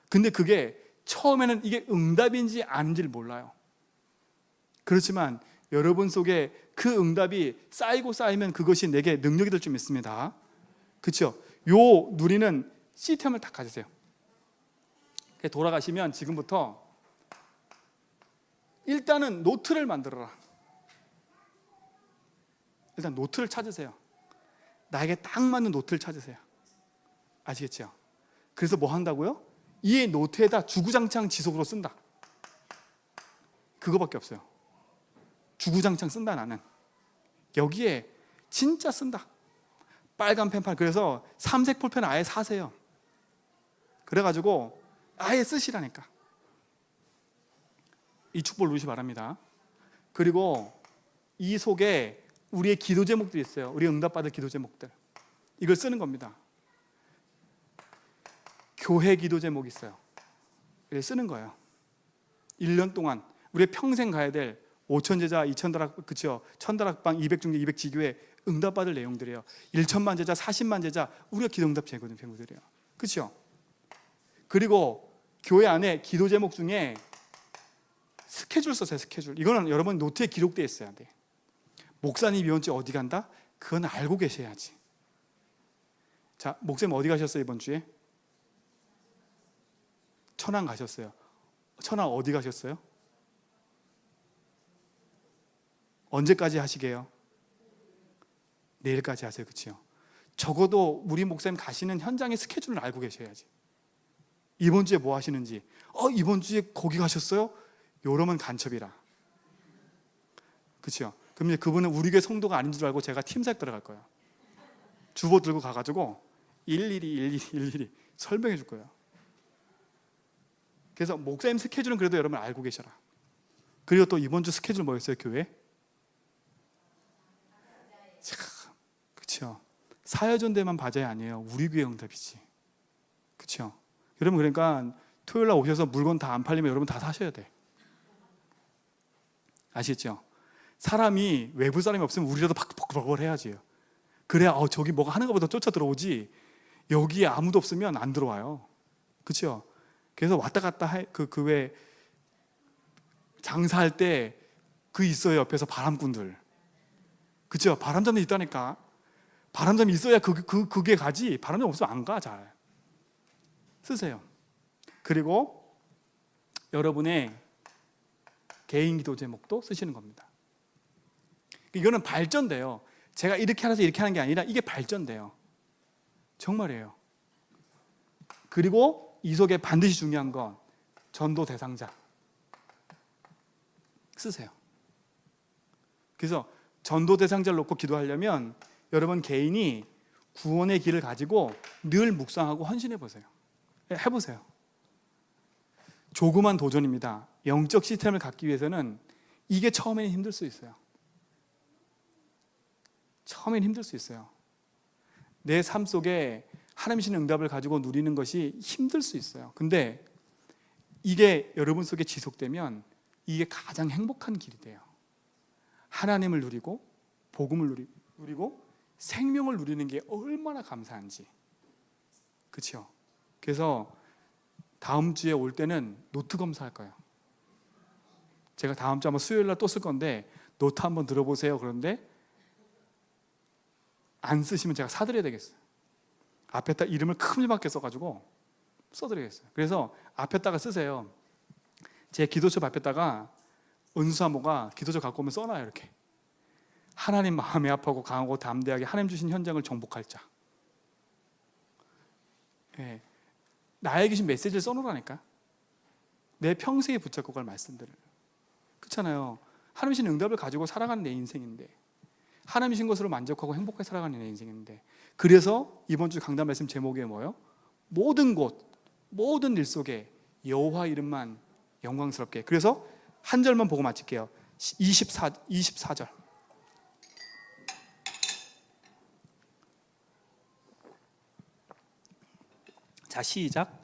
근데 그게 처음에는 이게 응답인지 아닌지를 몰라요. 그렇지만 여러분 속에 그 응답이 쌓이고 쌓이면 그것이 내게 능력이 될 줄 믿습니다. 그렇죠? 요 누리는 시스템을 다 가지세요. 돌아가시면 지금부터 일단은 노트를 만들어라. 일단 노트를 찾으세요. 나에게 딱 맞는 노트를 찾으세요. 아시겠죠? 그래서 뭐 한다고요? 이 노트에다 주구장창 지속으로 쓴다. 그거밖에 없어요. 주구장창 쓴다. 나는 여기에 진짜 쓴다. 빨간 펜판. 그래서 삼색 볼펜 아예 사세요. 그래가지고 아예 쓰시라니까. 이 축복 누르시 바랍니다. 그리고 이 속에 우리의 기도 제목들이 있어요. 우리 응답받을 기도 제목들. 이걸 쓰는 겁니다. 교회 기도 제목이 있어요. 이걸 쓰는 거예요. 1년 동안 우리의 평생 가야 될 5천 제자, 2천 다락, 그쵸? 1,000 다락방, 200중재, 200지교회 응답받을 내용들이에요. 1천만 제자, 40만 제자, 우리가 기도 응답 제목들이에요. 그렇죠? 그리고 교회 안에 기도 제목 중에 스케줄 썼어요. 스케줄. 이거는 여러분 노트에 기록되어 있어야 돼. 목사님 이번 주에 어디 간다? 그건 알고 계셔야지. 자, 목사님 어디 가셨어요 이번 주에? 천안 가셨어요. 천안 어디 가셨어요? 언제까지 하시게요? 내일까지 하세요. 그렇죠? 적어도 우리 목사님 가시는 현장의 스케줄을 알고 계셔야지. 이번 주에 뭐 하시는지. 이번 주에 거기 가셨어요? 요러면 간첩이라. 그렇죠? 그럼 이제 그분은 우리 교회 성도가 아닌 줄 알고 제가 팀사역 들어갈 거예요. 주보 들고 가가지고 일일이 설명해 줄 거예요. 그래서 목사님 스케줄은 그래도 여러분 알고 계셔라. 그리고 또 이번 주 스케줄 뭐였어요? 교회? 참, 그렇죠? 사여전대만 맞아야 아니에요. 우리 교회 응답이지. 그렇죠? 여러분 그러니까 토요일 날 오셔서 물건 다 안 팔리면 여러분 다 사셔야 돼. 아시겠죠? 사람이 외부 사람이 없으면 우리라도 벅벅벅 해야지. 그래야 저기 뭐가 하는 것보다 쫓아 들어오지. 여기에 아무도 없으면 안 들어와요. 그렇죠? 그래서 왔다 갔다 그 왜 장사할 때 그 있어요. 옆에서 바람꾼들. 그렇죠? 바람잡이 있다니까. 바람잡이 있어야 그게 가지. 바람잡이 없으면 안 가. 잘 쓰세요. 그리고 여러분의 개인 기도 제목도 쓰시는 겁니다. 이거는 발전돼요. 제가 이렇게 하라서 이렇게 하는 게 아니라 이게 발전돼요. 정말이에요. 그리고 이 속에 반드시 중요한 건 전도 대상자 쓰세요. 그래서 전도 대상자를 놓고 기도하려면 여러분 개인이 구원의 길을 가지고 늘 묵상하고 헌신해 보세요. 해보세요. 조그만 도전입니다. 영적 시스템을 갖기 위해서는 이게 처음에는 힘들 수 있어요. 처음에는 힘들 수 있어요. 내 삶 속에 하나님 주신 응답을 가지고 누리는 것이 힘들 수 있어요. 근데 이게 여러분 속에 지속되면 이게 가장 행복한 길이 돼요. 하나님을 누리고 복음을 누리고 생명을 누리는 게 얼마나 감사한지. 그렇죠? 그래서 다음 주에 올 때는 노트 검사할 거예요. 제가 다음 주 아마 수요일 날 또 쓸 건데 노트 한번 들어보세요. 그런데 안 쓰시면 제가 사드려야 되겠어요. 앞에다 이름을 큼지막하게 써가지고 써드리겠어요. 그래서 앞에다가 쓰세요. 제 기도첩 앞에다가 은수사모가 기도첩 갖고 오면 써놔요. 이렇게 하나님 마음이 아파하고 강하고 담대하게 하나님 주신 현장을 정복할 자. 예. 나에게 주신 메시지를 써놓으라니까. 내 평생에 붙잡고 갈 말씀들을. 그렇잖아요. 하나님 주신 응답을 가지고 살아가는 내 인생인데, 하나님 주신 것으로 만족하고 행복하게 살아가는 내 인생인데, 그래서 이번 주 강단 말씀 제목이 뭐예요? 모든 곳, 모든 일 속에 여호와 이름만 영광스럽게. 그래서 한 절만 보고 마칠게요. 24절. 자, 시작.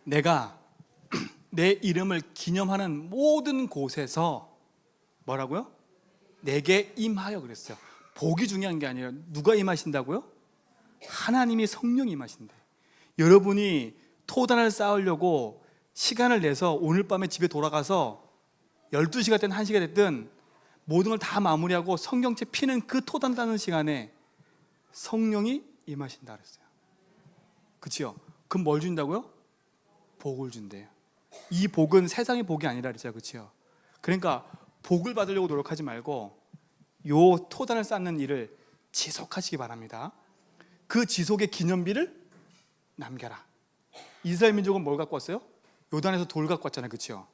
내가 내 이름을 기념하는 모든 곳에서 뭐라고요? 내게 임하여 그랬어요. 복이 중요한 게 아니라 누가 임하신다고요? 하나님이 성령이 임하신대. 여러분이 토단을 쌓으려고 시간을 내서 오늘 밤에 집에 돌아가서 12시가 됐든 1시가 됐든 모든 걸 다 마무리하고 성경책 피는 그 토단 따는 시간에 성령이 임하신다 그랬어요. 그치요? 그럼 뭘 준다고요? 복을 준대요. 이 복은 세상의 복이 아니라 그랬죠, 그렇죠? 그러니까 복을 받으려고 노력하지 말고 요 토단을 쌓는 일을 지속하시기 바랍니다. 그 지속의 기념비를 남겨라. 이스라엘 민족은 뭘 갖고 왔어요? 요단에서 돌 갖고 왔잖아요, 그렇죠?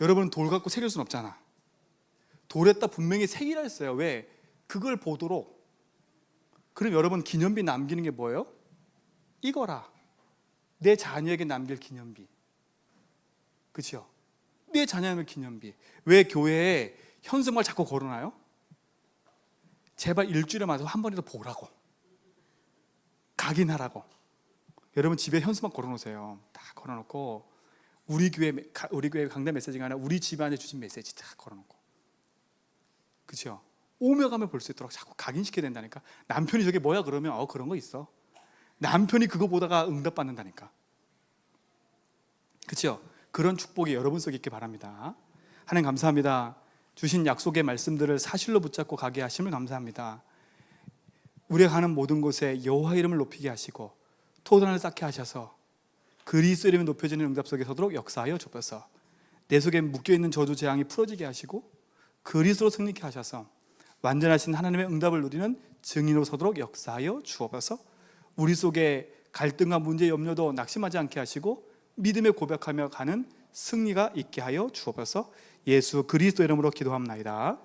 여러분은 돌 갖고 새길 수는 없잖아. 돌에다 분명히 새기라 했어요. 왜? 그걸 보도록. 그럼 여러분 기념비 남기는 게 뭐예요? 이거라. 내 자녀에게 남길 기념비. 그렇죠? 내 자녀에게 기념비. 왜 교회에 현수막을 자꾸 걸어놔요? 제발 일주일에 마저 한 번이라도 보라고, 각인하라고. 여러분 집에 현수막 걸어놓으세요. 다 걸어놓고 우리 교회 강단 메시지가 아니라 우리 집안에 주신 메시지 다 걸어놓고, 그렇죠? 오며 가며 볼 수 있도록 자꾸 각인시켜야 된다니까. 남편이 저게 뭐야 그러면 그런 거 있어. 남편이 그거 보다가 응답받는다니까. 그렇죠? 그런 축복이 여러분 속에 있기 바랍니다. 하나님 감사합니다. 주신 약속의 말씀들을 사실로 붙잡고 가게 하심을 감사합니다. 우리가 가는 모든 곳에 여호와 이름을 높이게 하시고 토단을 쌓게 하셔서 그리스도 이름이 높여지는 응답 속에 서도록 역사하여 주옵소서. 내 속에 묶여있는 저주 재앙이 풀어지게 하시고 그리스도로 승리케 하셔서 완전하신 하나님의 응답을 누리는 증인으로 서도록 역사하여 주옵소서. 우리 속에 갈등과 문제, 염려도 낙심하지 않게 하시고 믿음에 고백하며 가는 승리가 있게 하여 주옵소서. 예수 그리스도 이름으로 기도합나이다.